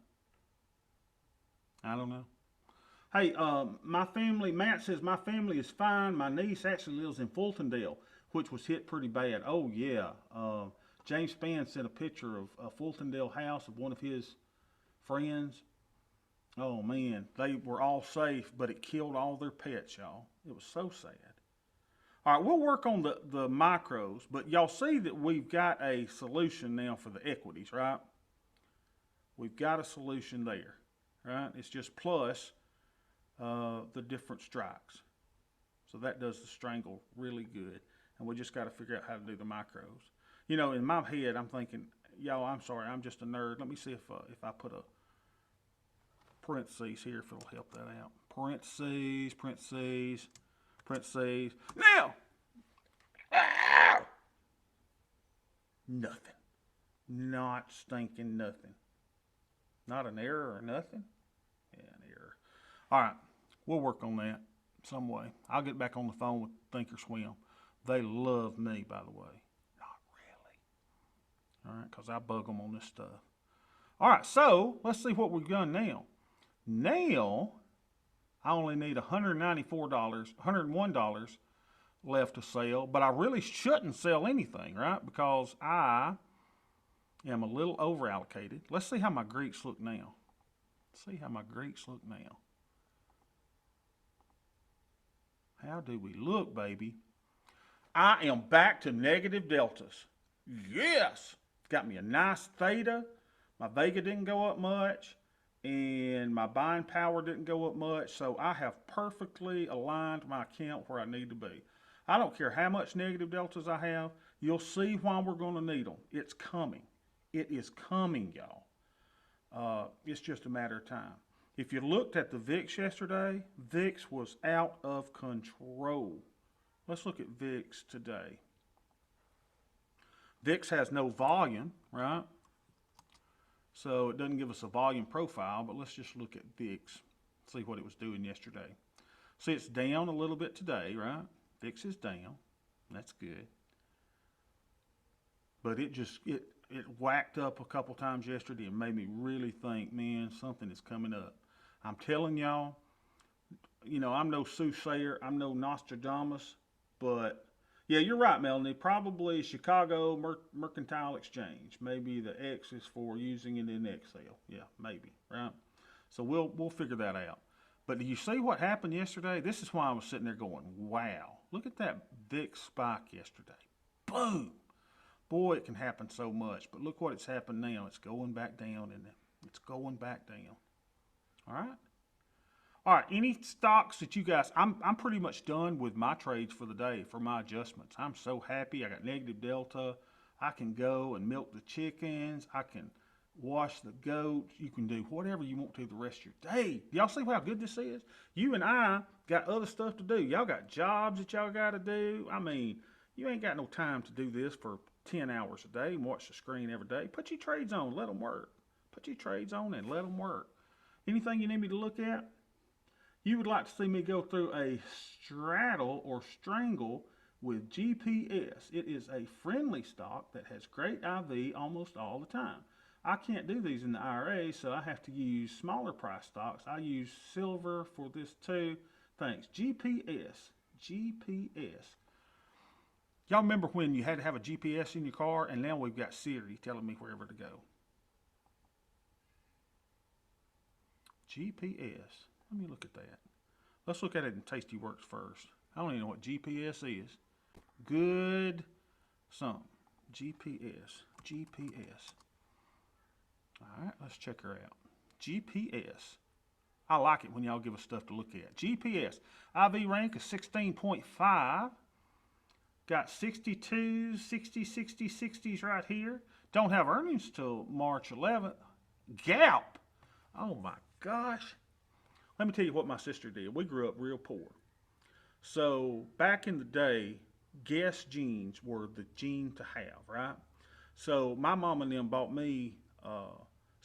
Hey, my family, Matt says, my family is fine. My niece actually lives in Fultondale, which was hit pretty bad. Oh, yeah. James Spann sent a picture of a Fultondale house of one of his friends. Oh, man. They were all safe, but it killed all their pets, y'all. It was so sad. All right, we'll work on the micros, but y'all see that we've got a solution now for the equities, right? We've got a solution there, right? It's just plus the different strikes. So that does the strangle really good. And we just got to figure out how to do the micros. You know, in my head, I'm thinking, y'all, I'm sorry, I'm just a nerd. Let me see if I put a parentheses here, if it'll help that out. Parentheses. Now! Ah! Nothing. Not stinking nothing. Not an error or nothing? Yeah, an error. All right, we'll work on that some way. I'll get back on the phone with Thinkorswim. They love me, by the way. Not really. All right, because I bug them on this stuff. All right, so let's see what we've done now. Now, I only need $101 left to sell, but I really shouldn't sell anything, right? Because I am a little over allocated. Let's see how my Greeks look now. How do we look, baby? I am back to negative deltas. Yes! Got me a nice theta. My Vega didn't go up much, and my buying power didn't go up much, so I have perfectly aligned my account where I need to be. I don't care how much negative deltas I have. You'll see why we're going to need them. It's coming. It is coming, y'all. It's just a matter of time. If you looked at the VIX yesterday, VIX was out of control. Let's look at VIX today. VIX has no volume, right? So it doesn't give us a volume profile, but let's just look at VIX, see what it was doing yesterday. See, it's down a little bit today, right? VIX is down. That's good. But it whacked up a couple times yesterday and made me really think, man, something is coming up. I'm telling y'all, you know, I'm no soothsayer, I'm no Nostradamus, but yeah, you're right, Melanie. Probably Chicago Mercantile Exchange. Maybe the X is for using it in Excel. Yeah, maybe, right? So we'll figure that out. But do you see what happened yesterday? This is why I was sitting there going, wow, look at that VIX spike yesterday. Boom. Boy, it can happen so much. But look what it's happened now. It's going back down, and it's going back down. All right? All right, any stocks that you guys, I'm pretty much done with my trades for the day, for my adjustments. I'm so happy. I got negative delta. I can go and milk the chickens. I can wash the goats. You can do whatever you want to the rest of your day. Y'all see how good this is? You and I got other stuff to do. Y'all got jobs that y'all got to do. I mean, you ain't got no time to do this for 10 hours a day and watch the screen every day. Put your trades on, let them work. Put your trades on and let them work. Anything you need me to look at? You would like to see me go through a straddle or strangle with GPS. It is a friendly stock that has great IV almost all the time. I can't do these in the IRA, so I have to use smaller price stocks. I use silver for this too. Thanks. GPS. GPS. Y'all remember when you had to have a GPS in your car, and now we've got Siri telling me wherever to go. GPS. Let me look at that. Let's look at it in Tasty Works first. I don't even know what GPS is. Good something. GPS. GPS. All right, let's check her out. GPS. I like it when y'all give us stuff to look at. GPS. IV rank is 16.5. Got 62, 60, 60, 60s right here. Don't have earnings till March 11th. Galp. Oh my gosh. Let me tell you what my sister did. We grew up real poor. So back in the day, Guess jeans were the jean to have, right? So my mom and them bought me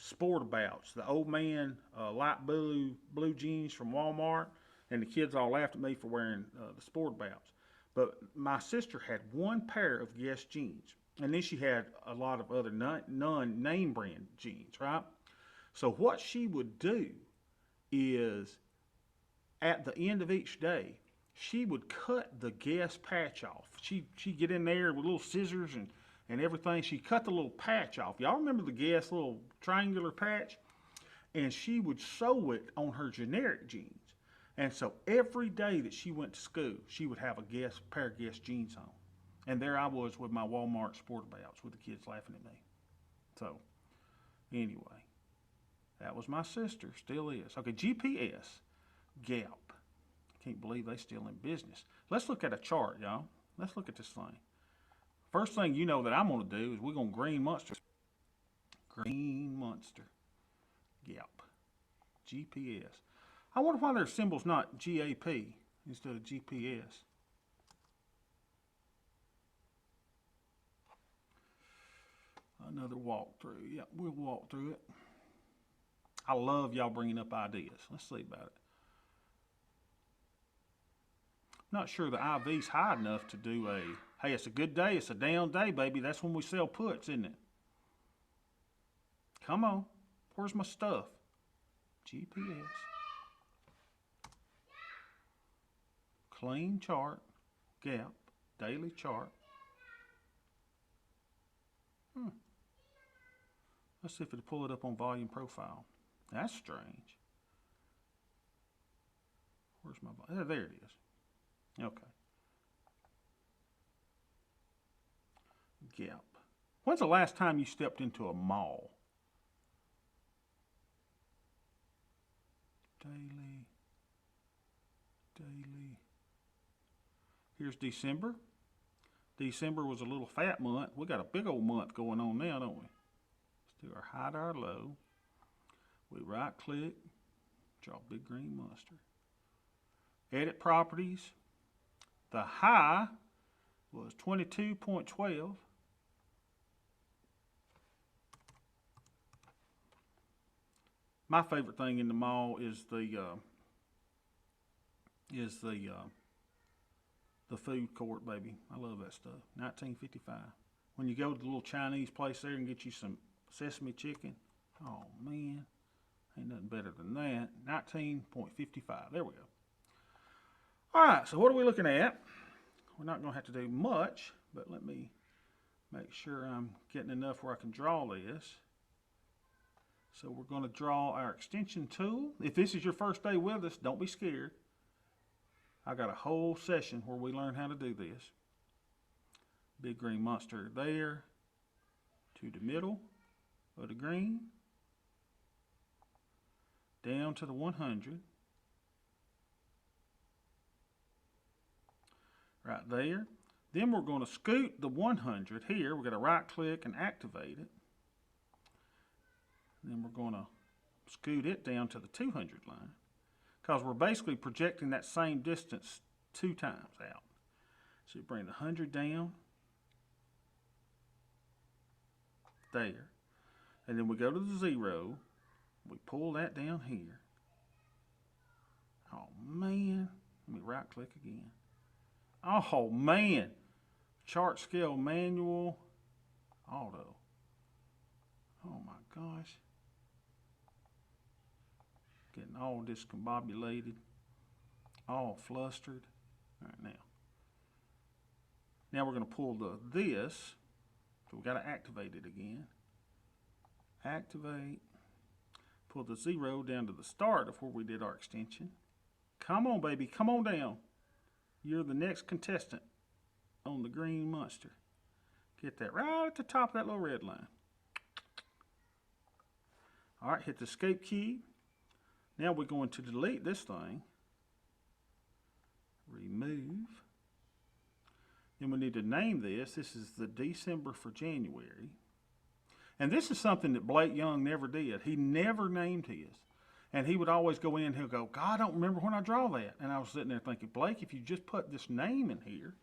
Sportabouts, the old man light blue jeans from Walmart, and the kids all laughed at me for wearing the Sportabouts. But my sister had one pair of Guess jeans, and then she had a lot of other non-name brand jeans, right? So what she would do is at the end of each day, she would cut the Guess patch off. She'd get in there with little scissors and everything. She'd cut the little patch off. Y'all remember the Guess little triangular patch? And she would sew it on her generic jeans. And so every day that she went to school, she would have a pair of Guess jeans on. And there I was with my Walmart Sportabouts with the kids laughing at me. So, anyway, that was my sister, still is. Okay, GPS, Galp. Can't believe they still in business. Let's look at a chart, y'all. Let's look at this thing. First thing you know that I'm going to do is we're going to green monster. Green monster. Galp. GPS. I wonder why their symbol's not GAP instead of GPS. Another walkthrough. Yeah, we'll walk through it. I love y'all bringing up ideas. Let's see about it. Not sure the IV's high enough to do a, hey, it's a good day, it's a down day, baby. That's when we sell puts, isn't it? Come on. Where's my stuff? GPS. Clean chart. Gap. Daily chart. Let's see if it'll pull it up on volume profile. That's strange. Where's my volume? There it is. Okay. Gap. When's the last time you stepped into a mall? Daily. Here's December. December was a little fat month. We got a big old month going on now, don't we? Let's do our high to our low. We right click, draw big green monster. Edit properties. The high was 22.12. My favorite thing in the mall is the food court, baby. I love that stuff. 1955. When you go to the little Chinese place there and get you some sesame chicken, oh man, ain't nothing better than that. 19.55. There we go. All right, so what are we looking at? We're not going to have to do much, but let me make sure I'm getting enough where I can draw this. So we're going to draw our extension tool. If this is your first day with us, don't be scared. I got a whole session where we learn how to do this. Big green monster there to the middle of the green, down to the 100, right there. Then we're going to scoot the 100 here. We're going to right click and activate it. Then we're going to scoot it down to the 200 line, because we're basically projecting that same distance 2 times out. So you bring the 100 down there, and then we go to the 0, we pull that down here. Oh man, let me right click again. Oh man, chart scale manual auto. Oh my gosh, getting all discombobulated, all flustered. All right, now we're going to pull this. So we got to activate it again. Activate. Pull the 0 down to the start of where we did our extension. Come on, baby. Come on down. You're the next contestant on the green monster. Get that right at the top of that little red line. All right, hit the escape key. Now we're going to delete this thing. Remove. Then we need to name this. This is the December for January. And this is something that Blake Young never did. He never named his. And he would always go in and he'll go, God, I don't remember when I draw that. And I was sitting there thinking, Blake, if you just put this name in here,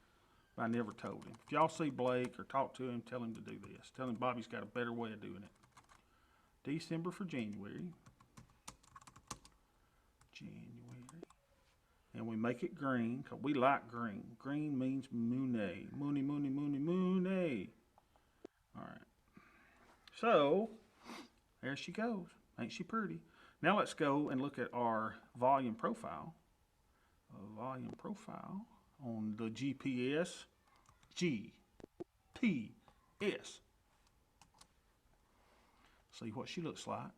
but I never told him. If y'all see Blake or talk to him, tell him to do this. Tell him Bobby's got a better way of doing it. December for January. And we make it green, because we like green. Green means Mooney. Mooney, Mooney, Mooney, Mooney. All right. So, there she goes. Ain't she pretty? Now let's go and look at our volume profile. Volume profile on the GPS. GPS. See what she looks like.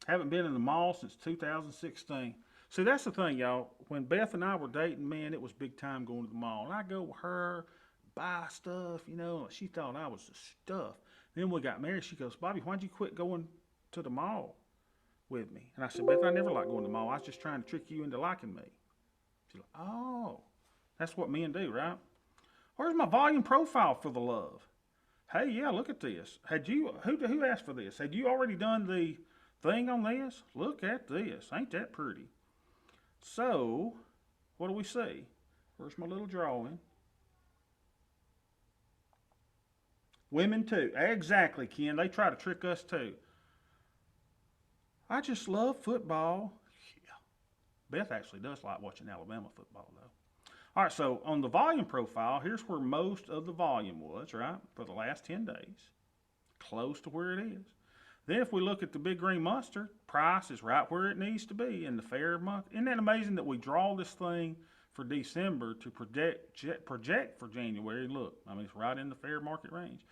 Haven't been in the mall since 2016. See, that's the thing, y'all. When Beth and I were dating, man, it was big time going to the mall. And I'd go with her, buy stuff, you know. She thought I was the stuff. Then we got married. She goes, Bobby, why'd you quit going to the mall with me? And I said, Beth, I never liked going to the mall. I was just trying to trick you into liking me. She's like, oh, that's what men do, right? Where's my volume profile for the love? Hey, yeah, look at this. Who asked for this? Had you already done the thing on this? Look at this. Ain't that pretty? So, what do we see? Where's my little drawing? Women too. Exactly, Ken. They try to trick us too. I just love football. Yeah. Beth actually does like watching Alabama football, though. All right, so on the volume profile, here's where most of the volume was, right, for the last 10 days. Close to where it is. Then if we look at the big green monster, price is right where it needs to be in the fair month. Isn't that amazing that we draw this thing for December to project for January? Look, I mean, it's right in the fair market range.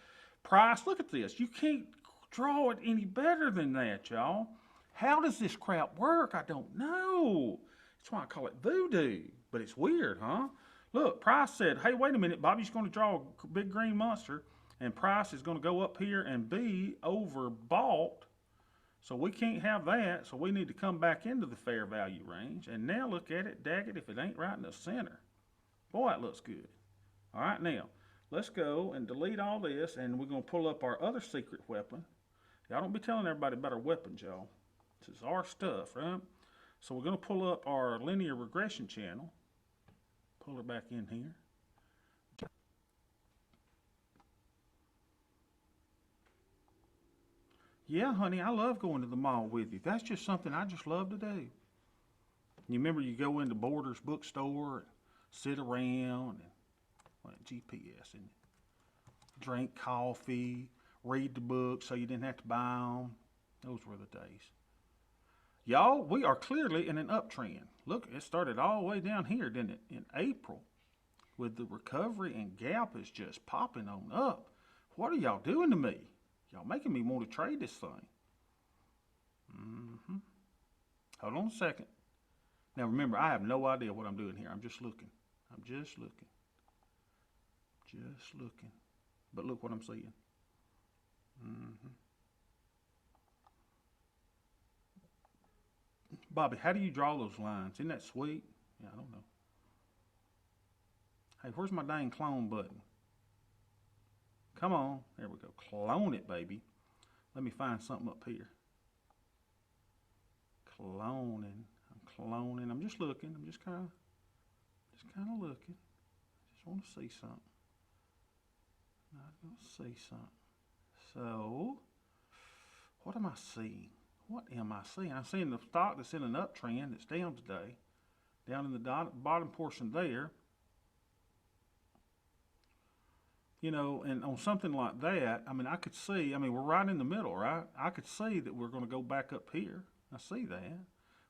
Price, look at this. You can't draw it any better than that, y'all. How does this crap work? I don't know. That's why I call it voodoo. But it's weird, huh? Look, Price said, hey, wait a minute. Bobby's going to draw a big green monster. And price is going to go up here and be overbought. So we can't have that. So we need to come back into the fair value range. And now look at it, daggett, if it ain't right in the center. Boy, it looks good. All right, now, let's go and delete all this. And we're going to pull up our other secret weapon. Y'all don't be telling everybody about our weapons, y'all. This is our stuff, right? So we're going to pull up our linear regression channel. Pull it back in here. Yeah, honey, I love going to the mall with you. That's just something I just love to do. You remember you go into Borders bookstore and sit around and GPS and drink coffee, read the books so you didn't have to buy them. Those were the days. Y'all, we are clearly in an uptrend. Look, it started all the way down here, didn't it? In April, with the recovery, and Gap is just popping on up. What are y'all doing to me? Y'all making me want to trade this thing. Hold on a second. Now remember, I have no idea what I'm doing here. I'm just looking. I'm just looking. Just looking. But look what I'm seeing. Bobby, how do you draw those lines? Isn't that sweet? Yeah, I don't know. Hey, where's my dang clone button? Come on. There we go. Clone it, baby. Let me find something up here. Cloning. I'm cloning. I'm just looking. I'm just kind of looking. Just want to see something. Not going to see something. So, what am I seeing? What am I seeing? I'm seeing the stock that's in an uptrend that's down today. Down in the bottom portion there. You know, and on something like that, I mean, I could see, I mean, we're right in the middle, right? I could see that we're going to go back up here. I see that.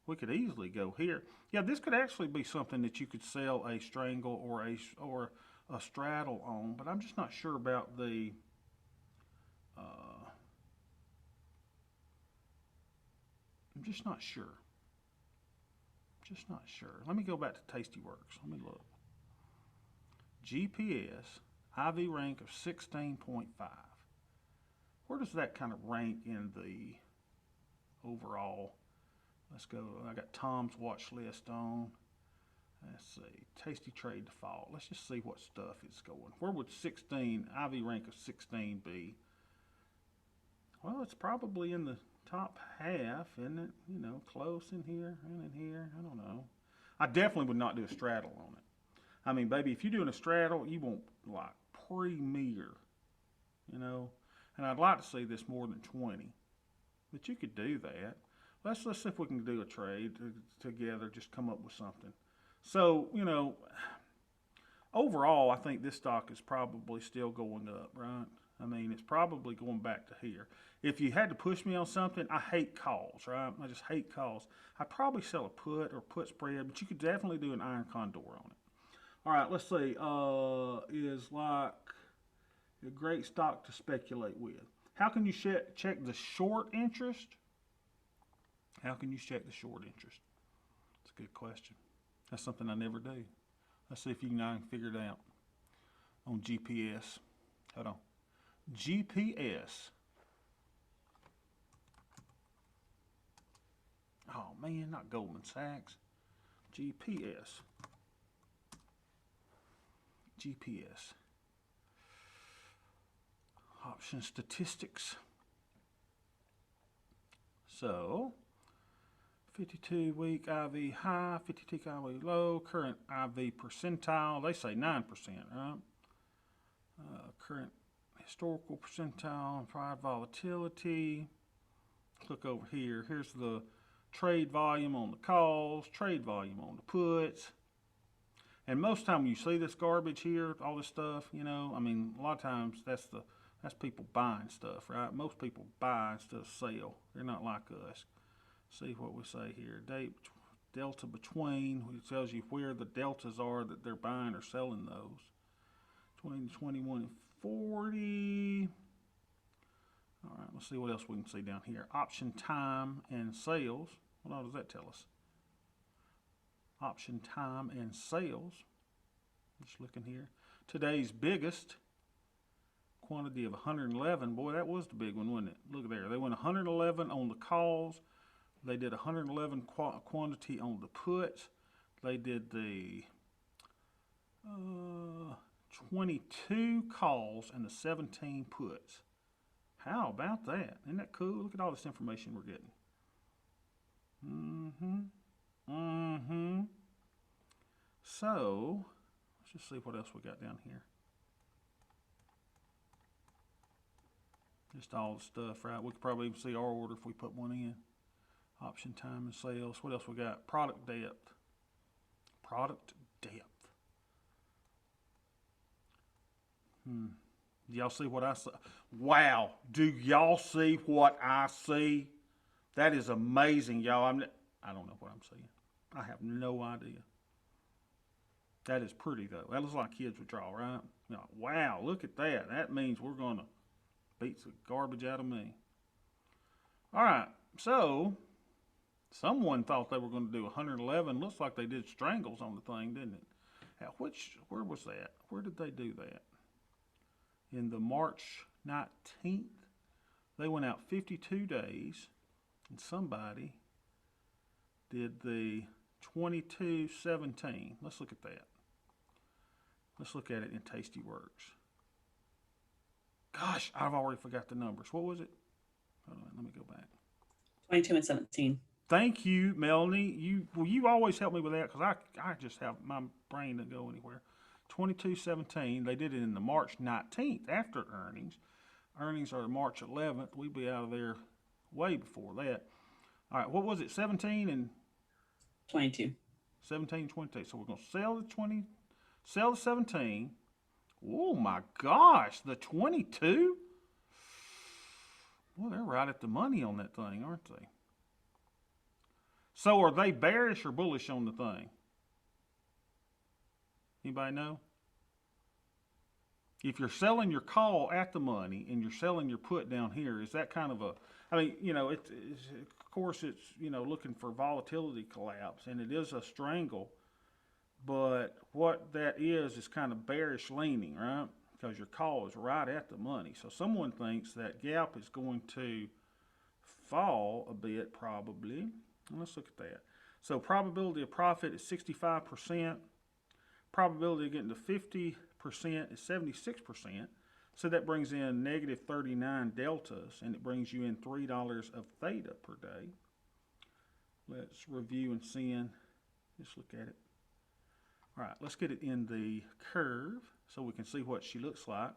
We could easily go here. Yeah, this could actually be something that you could sell a strangle or a straddle on, but I'm just not sure about the I'm just not sure. Just not sure. Let me go back to Tastyworks. Let me look. GPS, IV rank of 16.5. Where does that kind of rank in the overall? Let's go. I got Tom's watch list on. Let's see. Tasty trade default. Let's just see what stuff is going. Where would 16, IV rank of 16 be? Well, it's probably in the top half, isn't it? You know, close in here and in here. I don't know. I definitely would not do a straddle on it. I mean, baby, if you're doing a straddle, you want like premier, you know. And I'd like to see this more than 20. But you could do that. Let's see if we can do a trade together, just come up with something. So, you know, overall, I think this stock is probably still going up, right? I mean, it's probably going back to here. If you had to push me on something, I hate calls, right? I just hate calls. I'd probably sell a put or put spread, but you could definitely do an iron condor on it. All right, let's see. Is like a great stock to speculate with. How can you check the short interest? How can you check the short interest? That's a good question. That's something I never do. Let's see if you can figure it out on GPS. Hold on. GPS. Oh man, not Goldman Sachs. GPS. GPS. Option statistics. So, 52-week IV high, 52 IV low, current IV percentile. They say 9%, right? Current historical percentile, implied volatility. Click over here. Here's the trade volume on the calls, trade volume on the puts. And most time when you see this garbage here, all this stuff, you know, I mean, a lot of times that's people buying stuff, right? Most people buy instead of sell. They're not like us. See what we say here. Delta between, which tells you where the deltas are that they're buying or selling those. 20 to 21 and 40. All right, let's see what else we can see down here. Option time and sales. What does that tell us? Option time and sales. Just looking here. Today's biggest quantity of 111. Boy, that was the big one, wasn't it? Look there. They went 111 on the calls. They did 111 quantity on the puts. They did the 22 calls and the 17 puts. How about that? Isn't that cool? Look at all this information we're getting. Mm-hmm. So, let's just see what else we got down here. Just all the stuff, right? We could probably even see our order if we put one in. Option time and sales. What else we got? Product depth. Product depth. Do y'all see what I see? Wow. Do y'all see what I see? That is amazing, y'all. I don't know what I'm seeing. I have no idea. That is pretty, though. That looks like kids would draw, right? You know, wow, look at that. That means we're going to beat the garbage out of me. All right, so someone thought they were going to do 111. Looks like they did strangles on the thing, didn't it? Where was that? Where did they do that? In the March 19th, they went out 52 days, and somebody did the 2217. Let's look at that. Let's look at it in Tastyworks. Gosh, I've already forgot the numbers. What was it? Hold on, let me go back. 22 and 17. Thank you, Melanie. You always help me with that because I just have my brain doesn't go anywhere. 2217. They did it in the March 19th after earnings. Earnings are March 11th. We'd be out of there way before that. All right, what was it? 17 and 22. 17, 22. So we're going to sell the 17. Oh my gosh, the 22? Well, they're right at the money on that thing, aren't they? So are they bearish or bullish on the thing? Anybody know? If you're selling your call at the money and you're selling your put down here, is that kind of a, I mean, you know, of course it's, you know, looking for volatility collapse, and it is a strangle, but what that is kind of bearish leaning, right? Because your call is right at the money. So someone thinks that gap is going to fall a bit probably. Let's look at that. So probability of profit is 65%. Probability of getting to 50% is 76%. So that brings in negative 39 deltas, and it brings you in $3 of theta per day. Let's review and send. Just look at it. All right, let's get it in the curve so we can see what she looks like.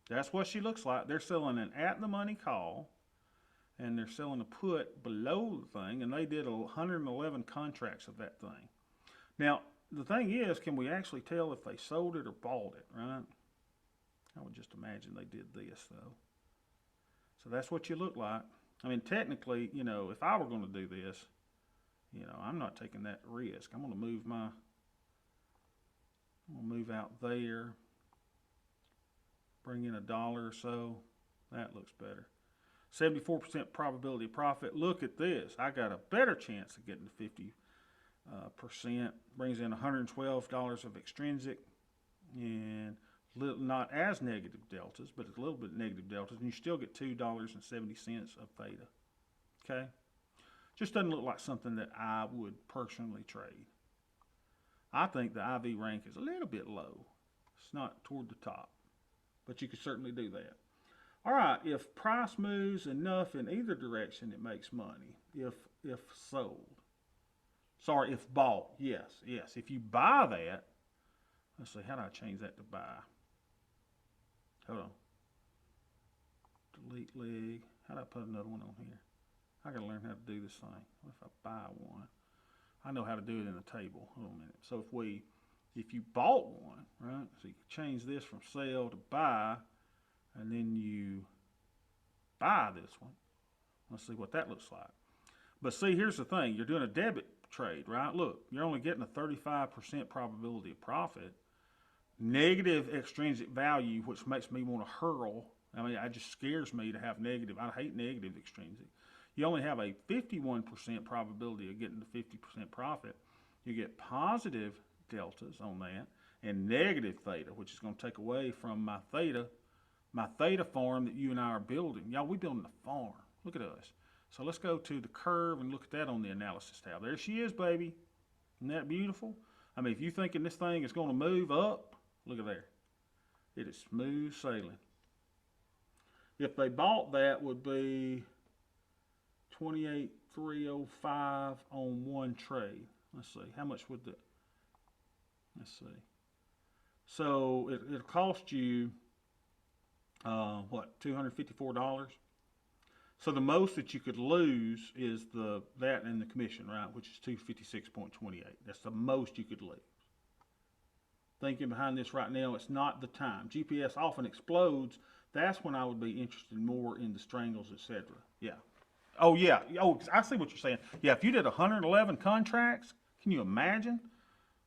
That's what she looks like. They're selling an at-the-money call, and they're selling a put below the thing, and they did 111 contracts of that thing. Now, the thing is, can we actually tell if they sold it or bought it, right? I would just imagine they did this, though. So that's what you look like. I mean, technically, you know, if I were going to do this, you know, I'm not taking that risk. I'm going to move out there, bring in $1 or so. That looks better. 74% probability of profit. Look at this. I got a better chance of getting to 50%. Brings in $112 of extrinsic, and not as negative deltas, but a little bit negative deltas, and you still get $2.70 of theta. Okay? Just doesn't look like something that I would personally trade. I think the IV rank is a little bit low. It's not toward the top, but you could certainly do that. All right, if price moves enough in either direction, it makes money. If sold. Sorry, if bought. Yes. If you buy that, let's see, how do I change that to buy? Hold on. Delete leg. How do I put another one on here? I gotta learn how to do this thing. What if I buy one? I know how to do it in the table. Hold on a minute. So if you bought one, right? So you change this from sell to buy, and then you buy this one. Let's see what that looks like. But see, here's the thing. You're doing a debit trade, right? Look, you're only getting a 35% probability of profit. Negative extrinsic value, which makes me want to hurl. I mean, it just scares me to have negative. I hate negative extrinsic. You only have a 51% probability of getting to 50% profit. You get positive deltas on that and negative theta, which is going to take away from my theta farm that you and I are building. Y'all, we're building a farm. Look at us. So let's go to the curve and look at that on the analysis tab. There she is, baby. Isn't that beautiful? I mean, if you're thinking this thing is going to move up, look at there. It is smooth sailing. If they bought that, would be 28,305 on one trade. let's see, how much would the, let's see. So it'll cost you, what, $254? So the most that you could lose is that and the commission, right, which is 256.28. That's the most you could lose. Thinking behind this right now, it's not the time. GPS often explodes. That's when I would be interested more in the strangles, etc. Yeah. Oh yeah. Oh, I see what you're saying. Yeah, if you did 111 contracts, can you imagine?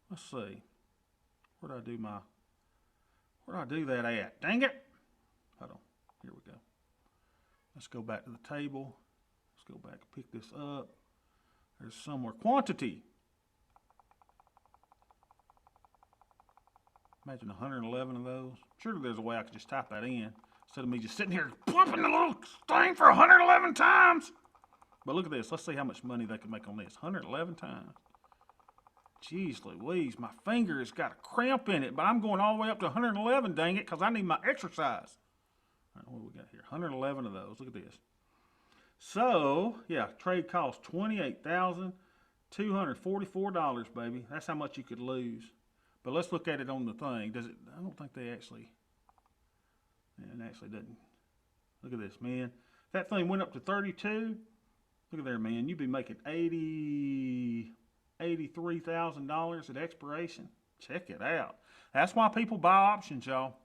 Let's see. Where do I do that at? Dang it. Hold on. Here we go. Let's go back to the table. Let's go back and pick this up. There's somewhere. Quantity. Imagine 111 of those. Surely there's a way I could just type that in instead of me just sitting here plumping the little thing for 111 times. But look at this. Let's see how much money they could make on this. 111 times. Jeez Louise, my finger has got a cramp in it, but I'm going all the way up to 111, dang it, because I need my exercise. All right, what do we got here? 111 of those. Look at this. So, yeah, trade cost $28,244, baby. That's how much you could lose. But let's look at it on the thing. Does it? I don't think they actually. It actually doesn't. Look at this, man. If that thing went up to 32. Look at there, man. You'd be making $83,000 at expiration. Check it out. That's why people buy options, y'all.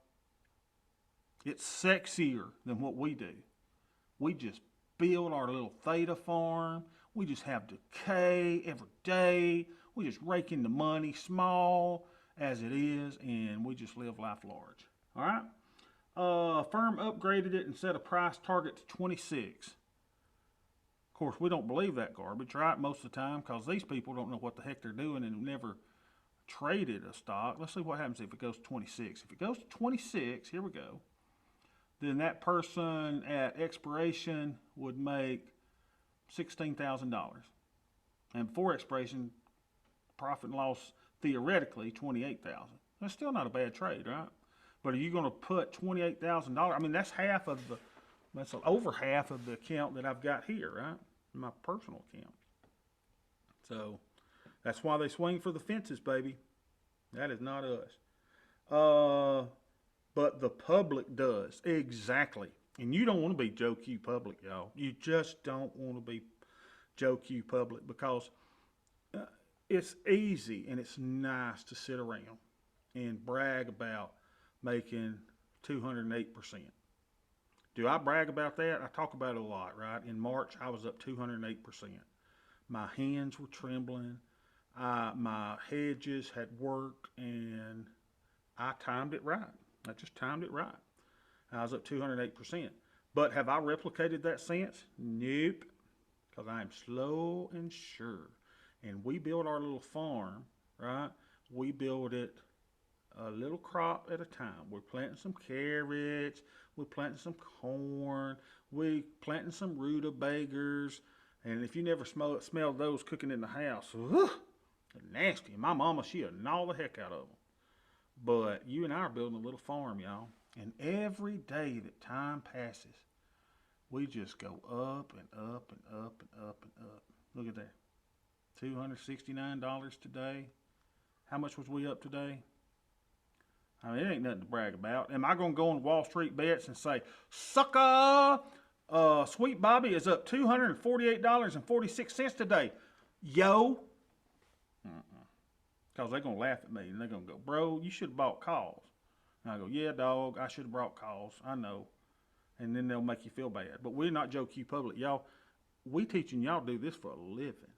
It's sexier than what we do. We just build our little theta farm. We just have decay every day. We just rake in the money small as it is, and we just live life large. All right? Firm upgraded it and set a price target to 26. Of course, we don't believe that garbage, right, most of the time, because these people don't know what the heck they're doing and have never traded a stock. Let's see what happens if it goes to 26. If it goes to 26, here we go, then that person at expiration would make $16,000. And before expiration, profit and loss, theoretically, $28,000. That's still not a bad trade, right? But are you going to put $28,000? I mean, that's over half of the account that I've got here, right? My personal account. So that's why they swing for the fences, baby. That is not us. But the public does. Exactly. And you don't want to be Joe Q public, y'all. You just don't want to be Joe Q public because it's easy and it's nice to sit around and brag about making 208%. Do I brag about that? I talk about it a lot, right? In March, I was up 208%. My hands were trembling. My hedges had worked, and I timed it right. I just timed it right. I was up 208%. But have I replicated that since? Nope. Because I am slow and sure. And we build our little farm, right? We build it a little crop at a time. We're planting some carrots. We're planting some corn. We're planting some rutabagas. And if you never smelled those cooking in the house, they're nasty. My mama, she'll gnaw the heck out of them. But you and I are building a little farm, y'all. And every day that time passes, we just go up and up and up and up and up. Look at that. $269 today. How much was we up today? I mean, it ain't nothing to brag about. Am I going to go on Wall Street Bets and say, sucker, Sweet Bobby is up $248.46 today. Yo. Because they're going to laugh at me and they're going to go, bro, you should have bought calls. And I go, yeah, dog, I should have brought calls. I know. And then they'll make you feel bad. But we're not Joe Q Public. Y'all, we teaching y'all to do this for a living.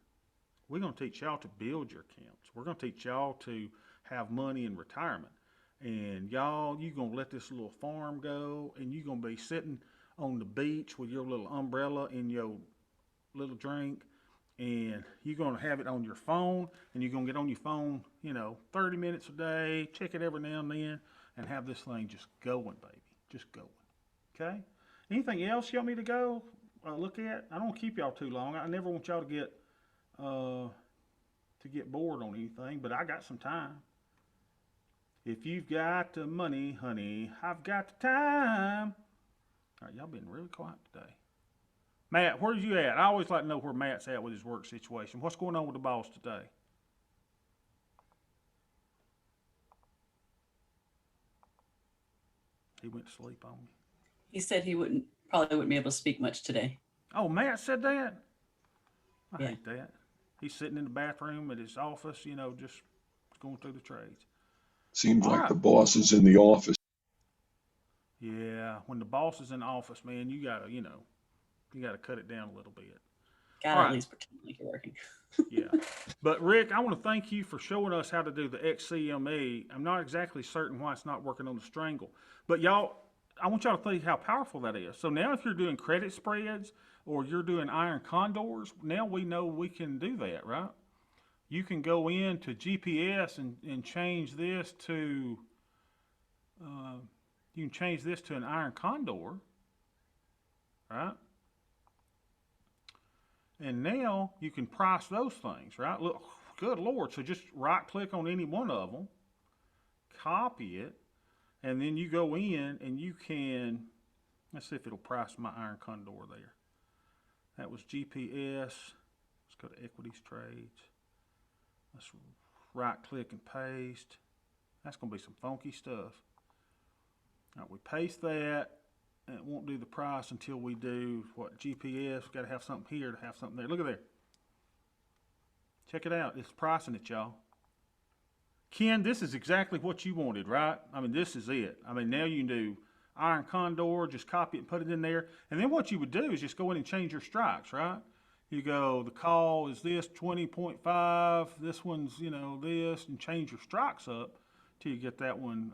We're going to teach y'all to build your accounts. We're going to teach y'all to have money in retirement. And y'all, you're going to let this little farm go, and you're going to be sitting on the beach with your little umbrella and your little drink, and you're going to have it on your phone, and you're going to get on your phone, 30 minutes a day, check it every now and then, and have this thing just going, baby, just going. Okay? Anything else you want me to go look at? I don't want to keep y'all too long. I never want y'all to get bored on anything, but I got some time. If you've got the money, honey, I've got the time. All right, y'all been really quiet today. Matt, where's you at? I always like to know where Matt's at with his work situation. What's going on with the boss today? he went to sleep on me. He said he probably wouldn't be able to speak much today. Oh, Matt said that? I Yeah. hate that. He's sitting in the bathroom at his office, you know, just going through the trades. Seems All like right. the boss is in the office. Yeah, when the boss is in the office, man, you gotta, you gotta cut it down a little bit. Gotta All at right. least pretend like you're working. Yeah. But Rick, I want to thank you for showing us how to do the XCME. I'm not exactly certain why it's not working on the strangle, but y'all, I want y'all to think how powerful that is. So now if you're doing credit spreads or you're doing iron condors, now we know we can do that, right? You can go into GPS and change this to, you can change this to an iron condor, right? And now you can price those things, right? Look, good Lord. So just right click on any one of them, copy it, and then you go in and you can, let's see if it'll price my iron condor there. That was GPS. Let's go to equities trades. Let's right click and paste. That's going to be some funky stuff. All right, we paste that. And it won't do the price until we do what GPS. We've got to have something here to have something there. Look at there. Check it out. It's pricing it, y'all. Ken, this is exactly what you wanted, right? I mean, this is it. I mean, now you can do iron condor, just copy it and put it in there. And then what you would do is just go in and change your strikes, right? You go, the call is this 20.5, this one's, this, and change your strikes up till you get that one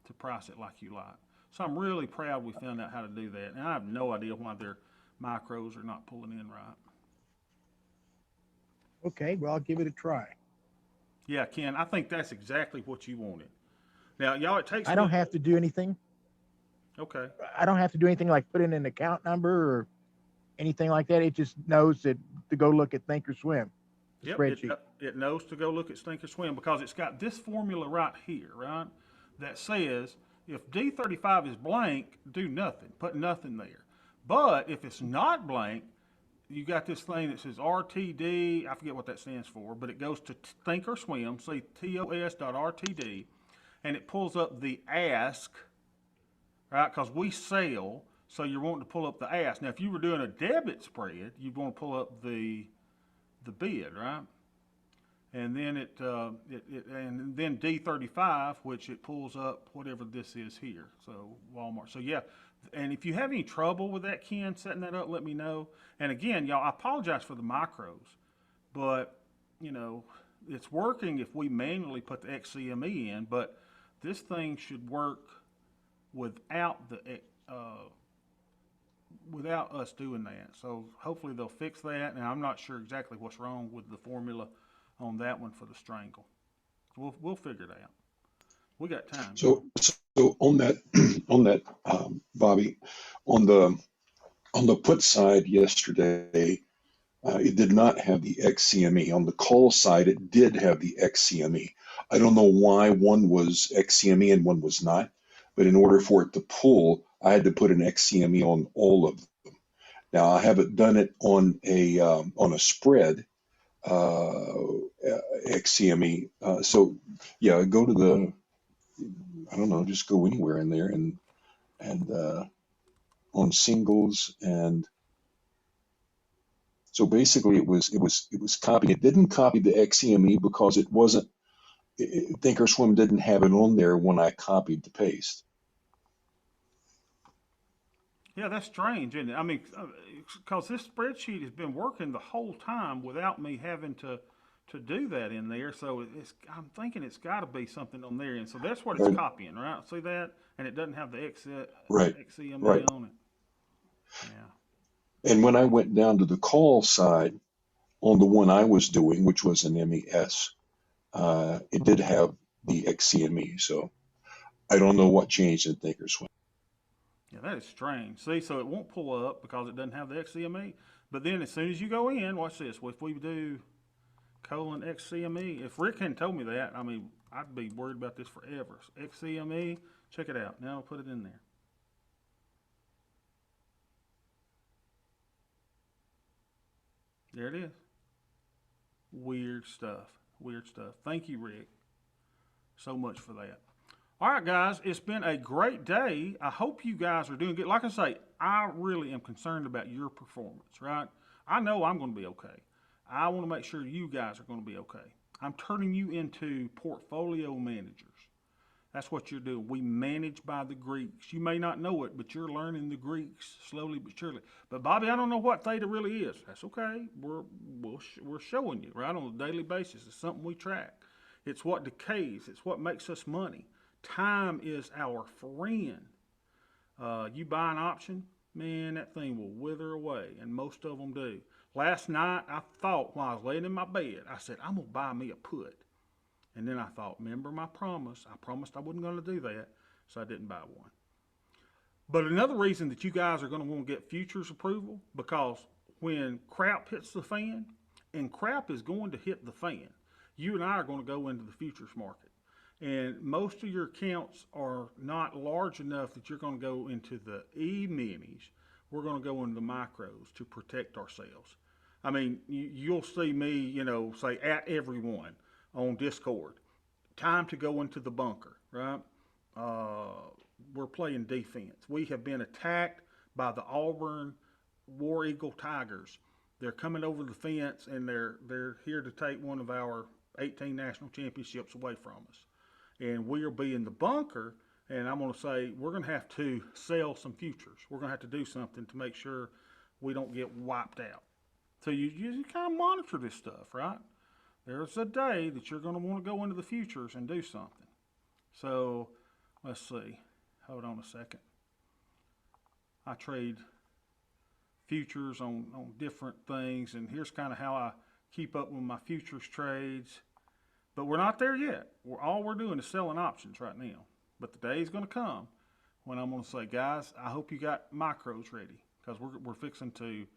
to price it like you like. So I'm really proud we found out how to do that. And I have no idea why their micros are not pulling in right. Okay, well, I'll give it a try. Yeah, Ken, I think that's exactly what you wanted. Now, y'all, it takes I don't have to do anything. Okay. I don't have to do anything like put in an account number or anything like that. It just knows that to go look at Thinkorswim, the Yep, spreadsheet. it knows to go look at Thinkorswim because it's got this formula right here, right? That says if D35 is blank, do nothing, put nothing there. But if it's not blank, you got this thing that says RTD, I forget what that stands for, but it goes to Thinkorswim, say TOS.RTD, and it pulls up the ask, right? Because we sell, so you're wanting to pull up the ask. Now, if you were doing a debit spread, you'd want to pull up the bid, right? And then and then D35, which it pulls up whatever this is here. So Walmart. So yeah, and if you have any trouble with that, Ken, setting that up, let me know. And again, y'all, I apologize for the macros, but it's working if we manually put the XCME in. But this thing should work without without us doing that. So hopefully they'll fix that. And I'm not sure exactly what's wrong with the formula on that one for the strangle. We'll figure it out. We got time. So on that, Bobby, on the put side yesterday, it did not have the XCME. On the call side, it did have the XCME. I don't know why one was XCME and one was not, but in order for it to pull, I had to put an XCME on all of them. Now I haven't done it on a spread. XCME. So yeah, go to I don't know, just go anywhere in there and on singles, and so basically it was copying. It didn't copy the XCME because it wasn't. Thinkorswim didn't have it on there when I copied the paste. Yeah, that's strange, isn't it? I mean, because this spreadsheet has been working the whole time without me having to do that in there. So I'm thinking it's got to be something on there, and so that's what it's Right. copying, right? See that? And it doesn't have the Right. XCME Right. on it. Yeah. And when I went down to the call side on the one I was doing, which was an MES, it did have the XCME. So I don't know what changed in Thinkorswim. Yeah, that is strange. See, so it won't pull up because it doesn't have the XCME. But then as soon as you go in, watch this. If we do :XCME, if Rick hadn't told me that, I mean, I'd be worried about this forever. So XCME, check it out. Now I'll put it in there. There it is. Weird stuff. Weird stuff. Thank you, Rick, so much for that. All right, guys, it's been a great day. I hope you guys are doing good. Like I say, I really am concerned about your performance, right? I know I'm going to be okay. I want to make sure you guys are going to be okay. I'm turning you into portfolio managers. That's what you're doing. We manage by the Greeks. You may not know it, but you're learning the Greeks slowly but surely. But Bobby, I don't know what theta really is. That's okay. We're showing you, right, on a daily basis. It's something we track. It's what decays. It's what makes us money. Time is our friend. You buy an option, man, that thing will wither away, and most of them do. Last night, I thought while I was laying in my bed, I said, I'm going to buy me a put. And then I thought, remember my promise. I promised I wasn't going to do that, so I didn't buy one. But another reason that you guys are going to want to get futures approval, because when crap hits the fan, and crap is going to hit the fan, you and I are going to go into the futures market. And most of your accounts are not large enough that you're going to go into the E-minis. We're going to go into the micros to protect ourselves. I mean, you'll see me, say at everyone on Discord. Time to go into the bunker, right? We're playing defense. We have been attacked by the Auburn War Eagle Tigers. They're coming over the fence, and they're here to take one of our 18 national championships away from us. And we'll be in the bunker, and I'm going to say we're going to have to sell some futures. We're going to have to do something to make sure we don't get wiped out. So you kind of monitor this stuff, right? There's a day that you're going to want to go into the futures and do something. So let's see. Hold on a second. I trade futures on different things, and here's kind of how I keep up with my futures trades. But we're not there yet. All we're doing is selling options right now. But the day is going to come when I'm going to say, guys, I hope you got micros ready, because we're fixing to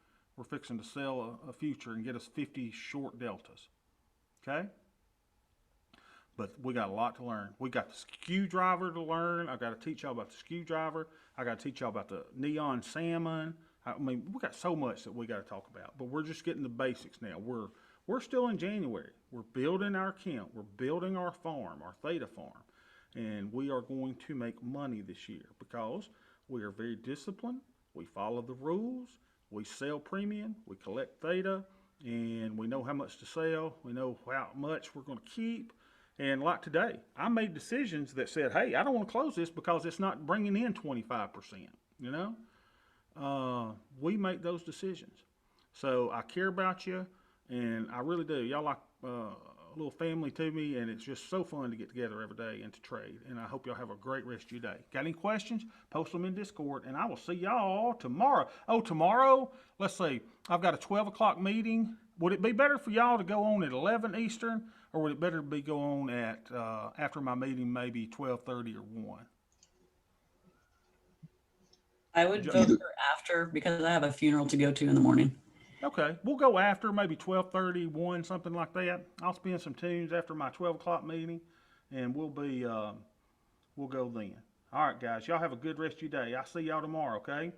sell a future and get us 50 short deltas. Okay? But we got a lot to learn. We got the skew driver to learn. I got to teach y'all about the skew driver. I got to teach y'all about the neon salmon. I mean, we got so much that we got to talk about. But we're just getting the basics now. We're still in January. We're building our account. We're building our farm, our theta farm. And we are going to make money this year because we are very disciplined. We follow the rules. We sell premium. We collect theta. And we know how much to sell. We know how much we're going to keep. And like today, I made decisions that said, hey, I don't want to close this because it's not bringing in 25%. We make those decisions. So I care about you, and I really do. Y'all like a little family to me, and it's just so fun to get together every day and to trade. And I hope y'all have a great rest of your day. Got any questions? Post them in Discord, and I will see y'all tomorrow. Oh, tomorrow, let's see, I've got a 12 o'clock meeting. Would it be better for y'all to go on at 11 Eastern, or would it better be go on at after my meeting, maybe 12:30 or 1? I would vote for after, because I have a funeral to go to in the morning. Okay, we'll go after, maybe 12:30, 1, something like that. I'll spin some tunes after my 12 o'clock meeting, and we'll go then. All right, guys, y'all have a good rest of your day. I'll see y'all tomorrow, okay?